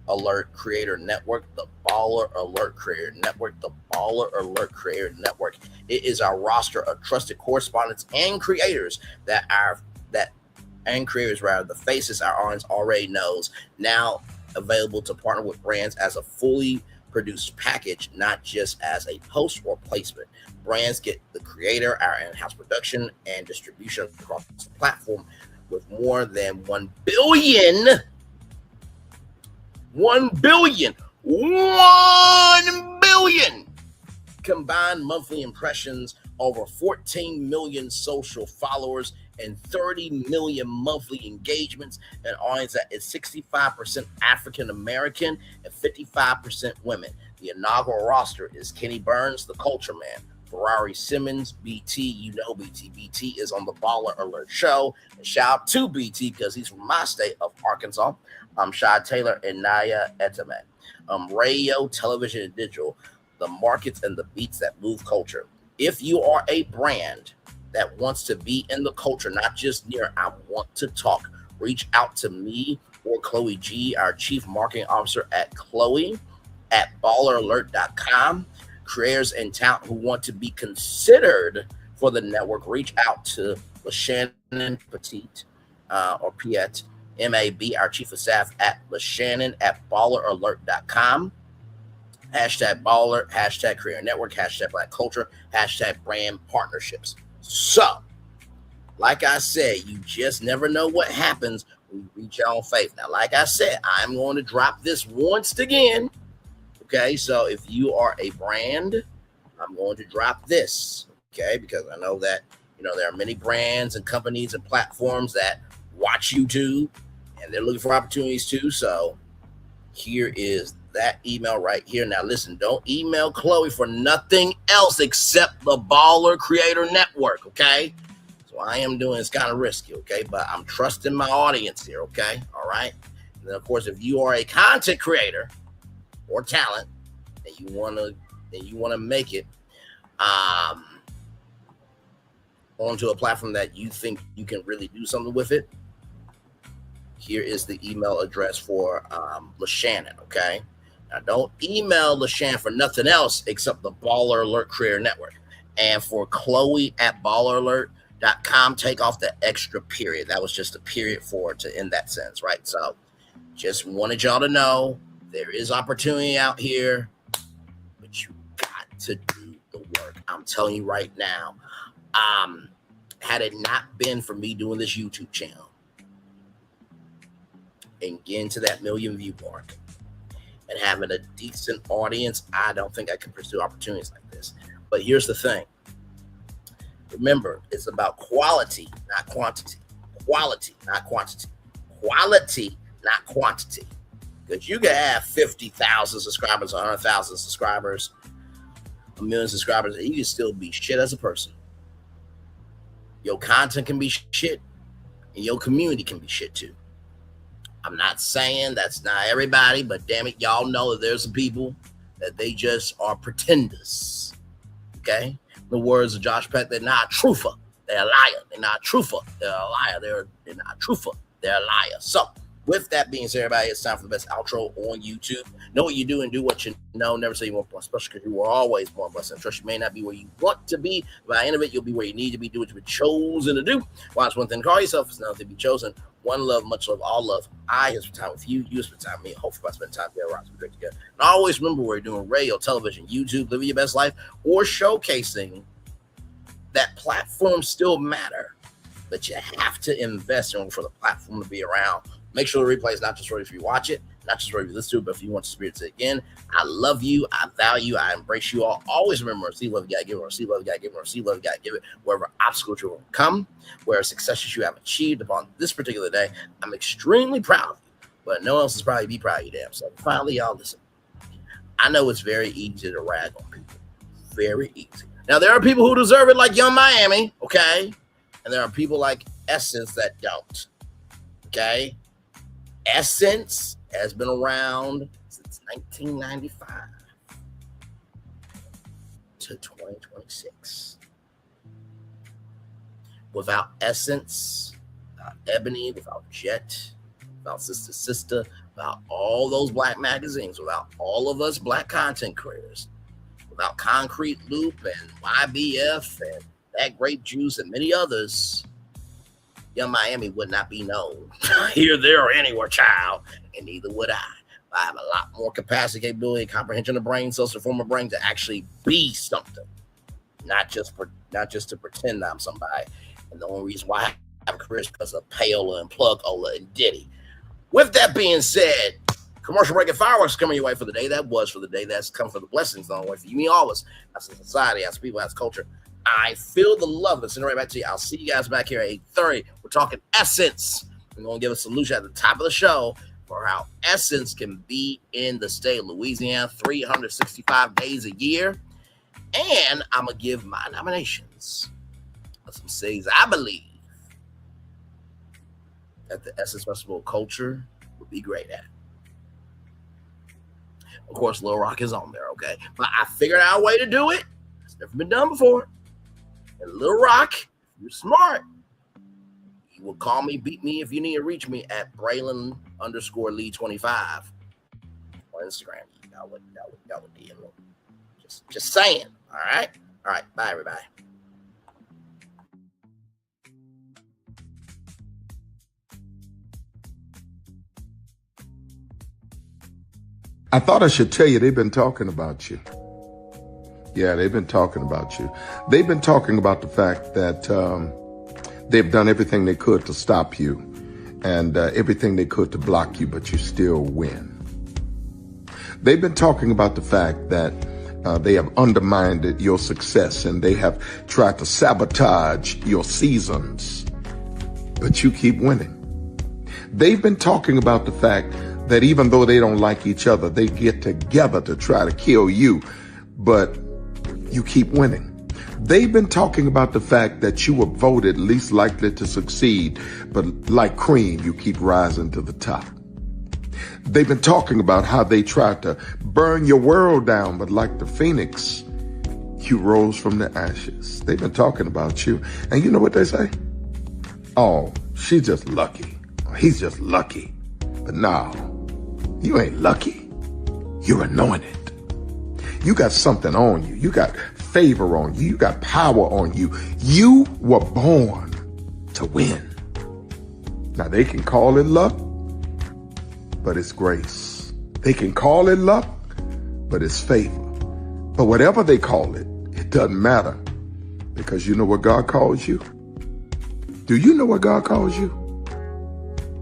Alert Creator Network, the Baller Alert Creator Network, the Baller Alert Creator Network. It is our roster of trusted correspondents and creators that and creators, rather, the faces our audience already knows, now available to partner with brands as a fully produced package, not just as a post or placement. Brands get the creator, our in-house production, and distribution across the platform with more than 1 billion combined monthly impressions, over 14 million social followers, and 30 million monthly engagements, an audience that is 65% African American and 55% women. The inaugural roster is Kenny Burns, the Culture Man, Ferrari Simmons, BT, you know BT. BT is on the Baller Alert show. And shout out to BT because he's from my state of Arkansas. Shad Taylor and Naya Etame. Radio, television, and digital, the markets and the beats that move culture. If you are a brand that wants to be in the culture, not just near, I want to talk, reach out to me or Chloe G, our Chief Marketing Officer at Chloe at balleralert.com. Creators and talent who want to be considered for the network, reach out to LaShannon Petit or Piet, MAB, our Chief of Staff at LaShannon at balleralert.com. Hashtag baller, hashtag creator network, hashtag black culture, hashtag brand partnerships. So, like I said, you just never know what happens when you reach out on faith. Now, like I said, I'm going to drop this once again. Okay, so if you are a brand, I'm going to drop this. Okay, because I know that, there are many brands and companies and platforms that watch YouTube and they're looking for opportunities too. So here is that email right here. Now listen, don't email Chloe for nothing else except the Baller Creator Network, okay? So I am doing, it's kind of risky, okay? But I'm trusting my audience here, okay? All right? And then, of course, if you are a content creator or talent and you want to make it onto a platform that you think you can really do something with it, here is the email address for LaShannon, okay? Now, don't email LaShannon for nothing else except the Baller Alert Creator Network. And for Chloe at balleralert.com, take off the extra period. That was just a period for it to end that sentence, right? So just wanted y'all to know there is opportunity out here, but you got to do the work. I'm telling you right now, had it not been for me doing this YouTube channel and getting to that 1 million view mark and having a decent audience, I don't think I can pursue opportunities like this. But here's the thing. Remember, it's about quality, not quantity. Quality, not quantity. Quality, not quantity. Because you can have 50,000 subscribers, 100,000 subscribers, 1 million subscribers, and you can still be shit as a person. Your content can be shit, and your community can be shit too. I'm not saying that's not everybody, but damn it, y'all know that there's some people that they just are pretenders. Okay? In the words of Josh Peck, they're not a truther. They're a liar. They're not a truther. They're a liar. They're not a truther. They're a liar. So, with that being said, everybody, it's time for the best outro on YouTube. Know what you do and do what you know. Never say you want more special because you are always more blessed. And trust you may not be where you want to be. By the end of it, you'll be where you need to be. Do what you've been chosen to do. While it's one thing to call yourself, it's another thing to be chosen. One love, much love, all love. I have spent time with you. You spend time with me. Hopefully, I spend time together. Right, we drink together. And always remember, we're doing radio, television, YouTube, living your best life, or showcasing that platforms still matter. But you have to invest in order for the platform to be around. Make sure the replay is not just for if you watch it, not just for if you listen to it, but if you want to experience it again. I love you. I value. I embrace you all. Always remember, see love, you gotta give it, or see love, you gotta give it, or see love, you gotta give it. Wherever obstacles you overcome, where successes you have achieved upon this particular day, I'm extremely proud of you. But no one else is probably be proud of you, damn. So finally, y'all listen. I know it's very easy to rag on people. Very easy. Now, there are people who deserve it, like Young Miami, okay? And there are people like Essence that don't, okay? Essence has been around since 1995 to 2026. Without Essence, without Ebony, without Jet, without Sister, without all those black magazines, without all of us black content creators, without Concrete Loop and YBF and That Grape Juice and many others, Young Miami would not be known here, there, or anywhere, child, and neither would I. I have a lot more capacity, capability, and comprehension of brain cells to form a brain to actually be something, not just to pretend I'm somebody. And the only reason why I have a career is because of Payola and Plug Ola and Diddy. With that being said, commercial break and fireworks coming your way for the day. That was for the day. That's come for the blessings on the way for you. Me always. As a society, as people, as culture. I feel the love. Let's send it right back to you. I'll see you guys back here at 8:30. We're talking Essence. I'm going to give a solution at the top of the show for how Essence can be in the state of Louisiana 365 days a year. And I'm going to give my nominations of some cities I believe that the Essence Festival of Culture would be great at. Of course, Lil Rock is on there, okay? But I figured out a way to do it. It's never been done before. And Lil Rock, if you're smart, you will call me, beat me if you need to reach me at Braylon_Lee25 on Instagram. Y'all would DM me. Just saying. All right? All right. Bye, everybody. I thought I should tell you they've been talking about you. Yeah, they've been talking about you. They've been talking about the fact that they've done everything they could to stop you and everything they could to block you, but you still win. They've been talking about the fact that they have undermined your success and they have tried to sabotage your seasons, but you keep winning. They've been talking about the fact that even though they don't like each other, they get together to try to kill you, but you keep winning. They've been talking about the fact that you were voted least likely to succeed, but like cream, you keep rising to the top. They've been talking about how they tried to burn your world down, but like the phoenix, you rose from the ashes. They've been talking about you. And you know what they say? Oh, she's just lucky. He's just lucky. But no, you ain't lucky. You're anointed. You got something on you. You got favor on you. You got power on you. You were born to win. Now they can call it luck, but it's grace. They can call it luck, but it's favor. But whatever they call it, it doesn't matter, because you know what God calls you? Do you know what God calls you?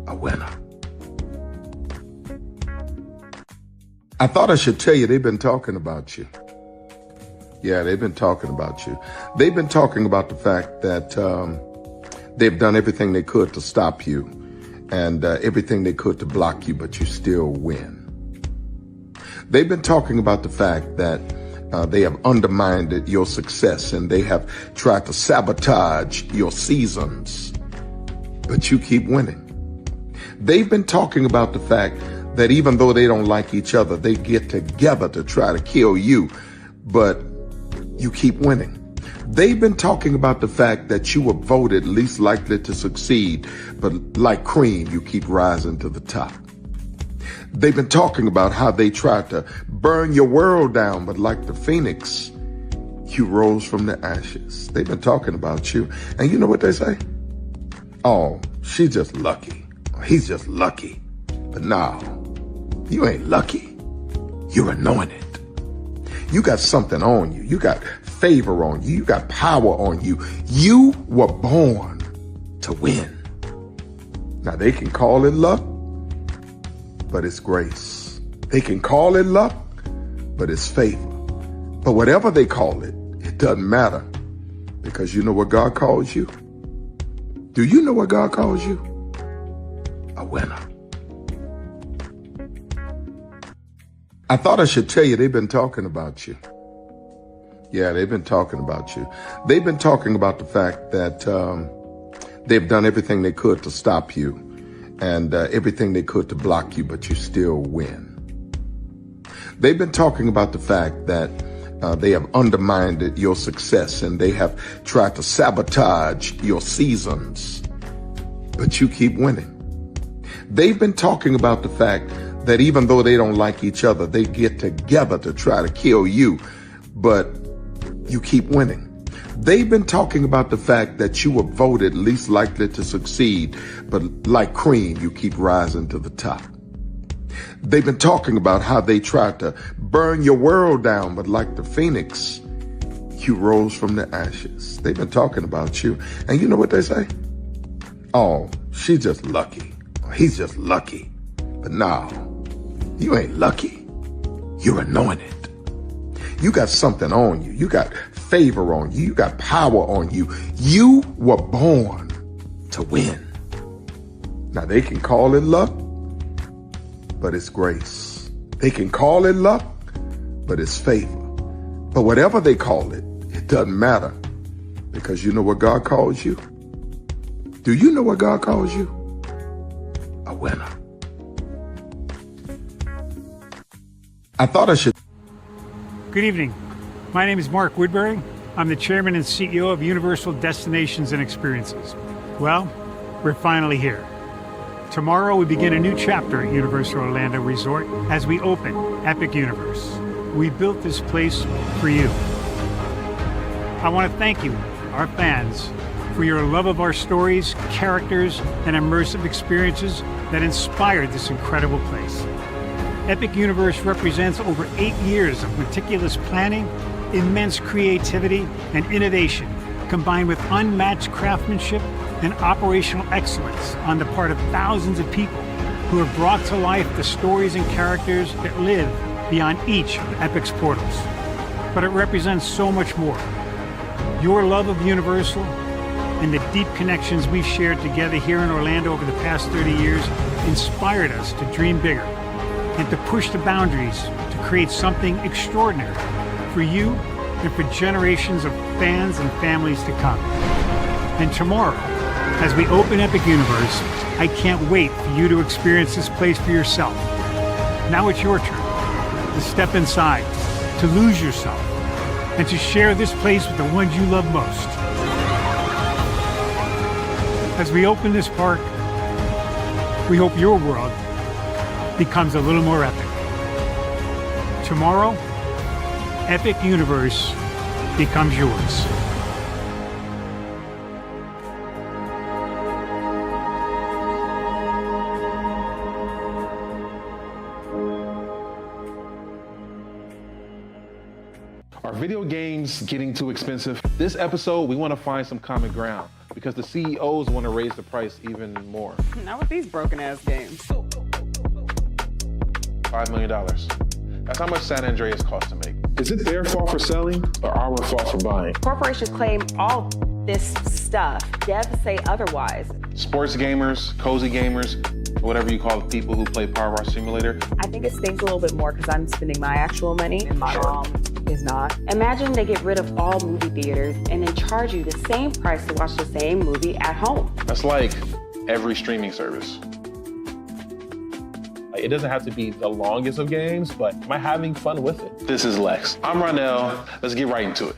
A winner. I thought I should tell you they've been talking about you. Yeah, they've been talking about you. They've been talking about the fact that they've done everything they could to stop you and everything they could to block you, but you still win. They've been talking about the fact that they have undermined your success and they have tried to sabotage your seasons, but you keep winning. They've been talking about the fact that even though they don't like each other, they get together to try to kill you, but you keep winning. They've been talking about the fact that you were voted least likely to succeed, but like cream, you keep rising to the top. They've been talking about how they tried to burn your world down, but like the phoenix, you rose from the ashes. They've been talking about you. And you know what they say? Oh, she's just lucky. He's just lucky. But no, you ain't lucky. You're anointed. You got something on you. You got favor on you. You got power on you. You were born to win. Now they can call it luck, but it's grace. They can call it luck, but it's favor. But whatever they call it, it doesn't matter, because you know what God calls you? Do you know what God calls you? A winner. I thought I should tell you they've been talking about you. Yeah, they've been talking about you. They've been talking about the fact that they've done everything they could to stop you and everything they could to block you, but you still win. They've been talking about the fact that they have undermined your success and they have tried to sabotage your seasons, but you keep winning. They've been talking about the fact that even though they don't like each other, they get together to try to kill you, but you keep winning. They've been talking about the fact that you were voted least likely to succeed, but like cream, you keep rising to the top. They've been talking about how they tried to burn your world down, but like the phoenix, you rose from the ashes. They've been talking about you. And you know what they say? Oh, she's just lucky. He's just lucky. But no, you ain't lucky. You're anointed. You got something on you. You got favor on you. You got power on you. You were born to win. Now they can call it luck, but it's grace. They can call it luck, but it's favor. But whatever they call it, it doesn't matter, because you know what God calls you? Do you know what God calls you? A winner. I thought I should. Good evening. My name is Mark Woodbury. I'm the chairman and CEO of Universal Destinations and Experiences. Well, we're finally here. Tomorrow we begin a new chapter at Universal Orlando Resort as we open Epic Universe. We built this place for you. I want to thank you, our fans, for your love of our stories, characters, and immersive experiences that inspired this incredible place. Epic Universe represents over 8 years of meticulous planning, immense creativity, and innovation, combined with unmatched craftsmanship and operational excellence on the part of thousands of people who have brought to life the stories and characters that live beyond each of Epic's portals. But it represents so much more. Your love of Universal and the deep connections we've shared together here in Orlando over the past 30 years inspired us to dream bigger and to push the boundaries to create something extraordinary for you and for generations of fans and families to come. And tomorrow, as we open Epic Universe, I can't wait for you to experience this place for yourself. Now it's your turn to step inside, to lose yourself, and to share this place with the ones you love most. As we open this park, we hope your world becomes a little more epic. Tomorrow, Epic Universe becomes yours. Are video games getting too expensive? This episode, we want to find some common ground because the CEOs want to raise the price even more. Not with these broken-ass games. $5 million. That's how much San Andreas costs to make. Is it their fault for selling or our fault for buying? Corporations claim all this stuff. Devs say otherwise. Sports gamers, cozy gamers, whatever you call the people who play Power Wash Simulator. I think it stings a little bit more because I'm spending my actual money and my mom is not. Imagine they get rid of all movie theaters and then charge you the same price to watch the same movie at home. That's like every streaming service. It doesn't have to be the longest of games, but am I having fun with it? This is Lex. I'm Ronell. Let's get right into it.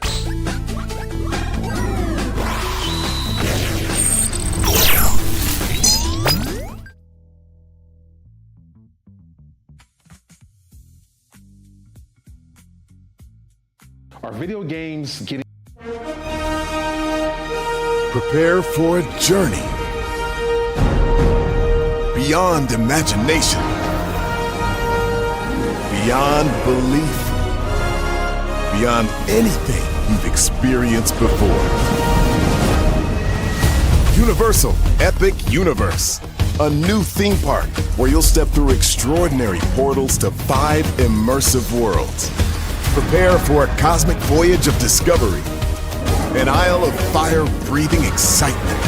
Are video games getting... Prepare for a journey beyond imagination, beyond belief, beyond anything you've experienced before. Universal Epic Universe, a new theme park where you'll step through extraordinary portals to 5 immersive worlds. Prepare for a cosmic voyage of discovery, an isle of fire-breathing excitement,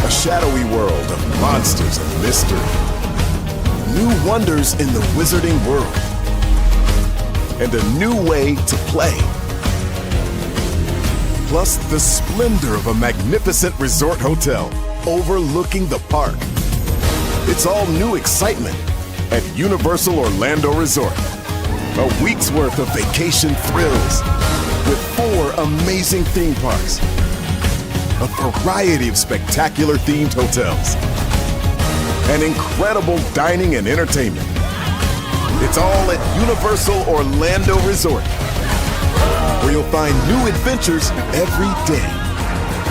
a shadowy world of monsters and mystery, new wonders in the wizarding world, and a new way to play. Plus the splendor of a magnificent resort hotel overlooking the park. It's all new excitement at Universal Orlando Resort. A week's worth of vacation thrills with 4 amazing theme parks, a variety of spectacular themed hotels, and incredible dining and entertainment. It's all at Universal Orlando Resort. where you'll find new adventures every day.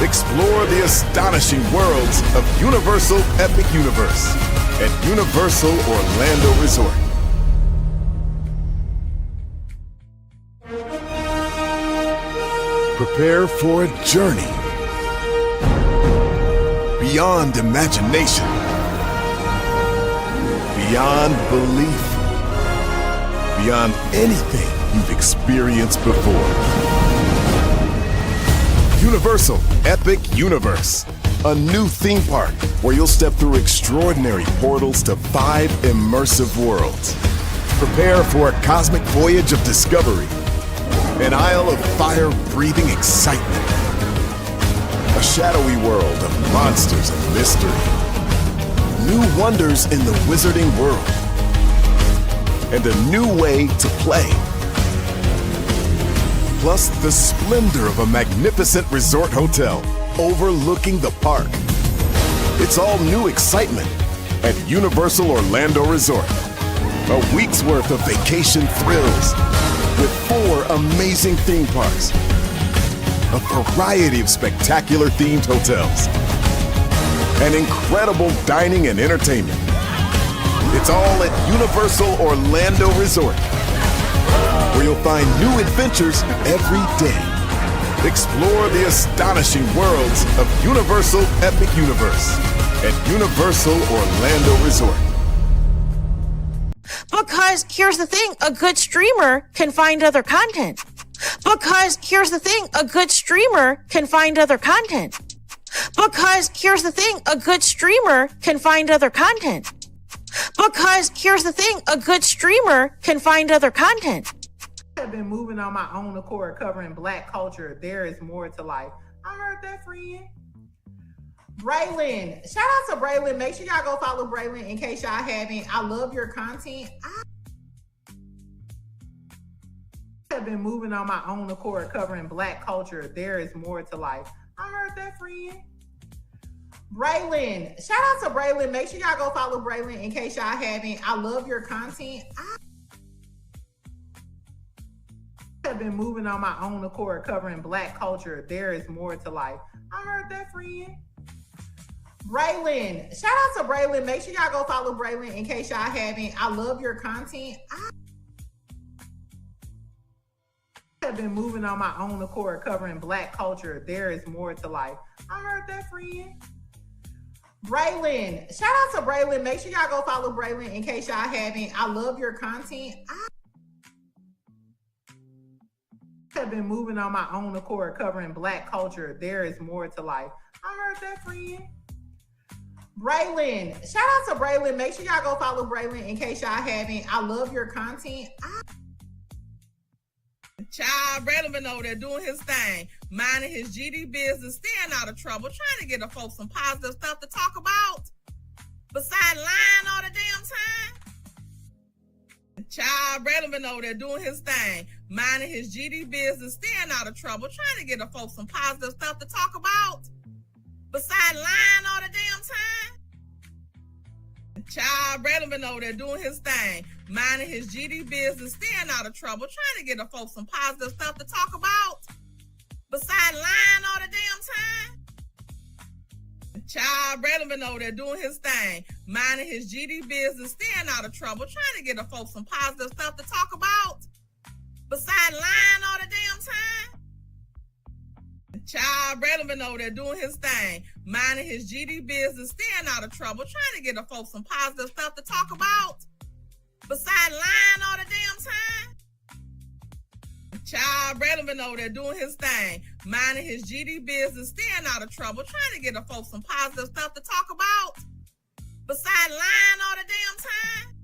Explore the astonishing worlds of Universal Epic Universe at Universal Orlando Resort. Prepare for a journey beyond imagination, beyond belief, beyond anything you've experienced before. Universal Epic Universe, a new theme park where you'll step through extraordinary portals to 5 immersive worlds. Prepare for a cosmic voyage of discovery, an isle of fire-breathing excitement, a shadowy world of monsters and mystery, new wonders in the wizarding world, and a new way to play. Plus the splendor of a magnificent resort hotel overlooking the park. It's all new excitement at Universal Orlando Resort. A week's worth of vacation thrills with 4 amazing theme parks, a variety of spectacular themed hotels, and incredible dining and entertainment. It's all at Universal Orlando Resort, where you'll find new adventures every day. Explore the astonishing worlds of Universal Epic Universe at Universal Orlando Resort. Because here's the thing, a good streamer can find other content. Because here's the thing, a good streamer can find other content. Because here's the thing, a good streamer can find other content. Because here's the thing, a good streamer can find other content. I have been moving on my own accord, covering Black culture. There is more to life. I heard that, friend. Braylon, shout out to Braylon. Make sure y'all go follow Braylon in case y'all haven't. I love your content. I have been moving on my own accord, covering Black culture. There is more to life. I heard that, friend. Braylon, shout out to Braylon. Make sure y'all go follow Braylon in case y'all haven't. I love your content. I have been moving on my own accord, covering Black culture. There is more to life. I heard that, friend. Braylon, shout out to Braylon. Make sure y'all go follow Braylon in case y'all haven't. I love your content. I have been moving on my own accord, covering Black culture. There is more to life. I heard that, friend. Braylon, shout out to Braylon. Make sure y'all go follow Braylon in case y'all haven't. I love your content. I have been moving on my own accord, covering Black culture. There is more to life. I heard that, friend. Braylon, shout out to Braylon. Make sure y'all go follow Braylon in case y'all haven't. I love your content. Child, Braylon been over there doing his thing, minding his GD business, staying out of trouble, trying to get the folks some positive stuff to talk about. Besides lying all the damn time. Child, Braylon been over there doing his thing, minding his GD business, staying out of trouble, trying to get the folks some positive stuff to talk about. Besides lying all the damn time. Child, Braylon been over there doing his thing, minding his GD business, staying out of trouble, trying to get the folks some positive stuff to talk about. Besides lying all the damn time. Child, Braylon been over there doing his thing, minding his GD business, staying out of trouble, trying to get the folks some positive stuff to talk about. Besides lying all the damn time. Child, Braylon been over there doing his thing, minding his GD business, staying out of trouble, trying to get the folks some positive stuff to talk about. Besides lying all the damn time. Child, Braylon been over there doing his thing, minding his GD business, staying out of trouble, trying to get the folks some positive stuff to talk about. Besides lying all the damn time.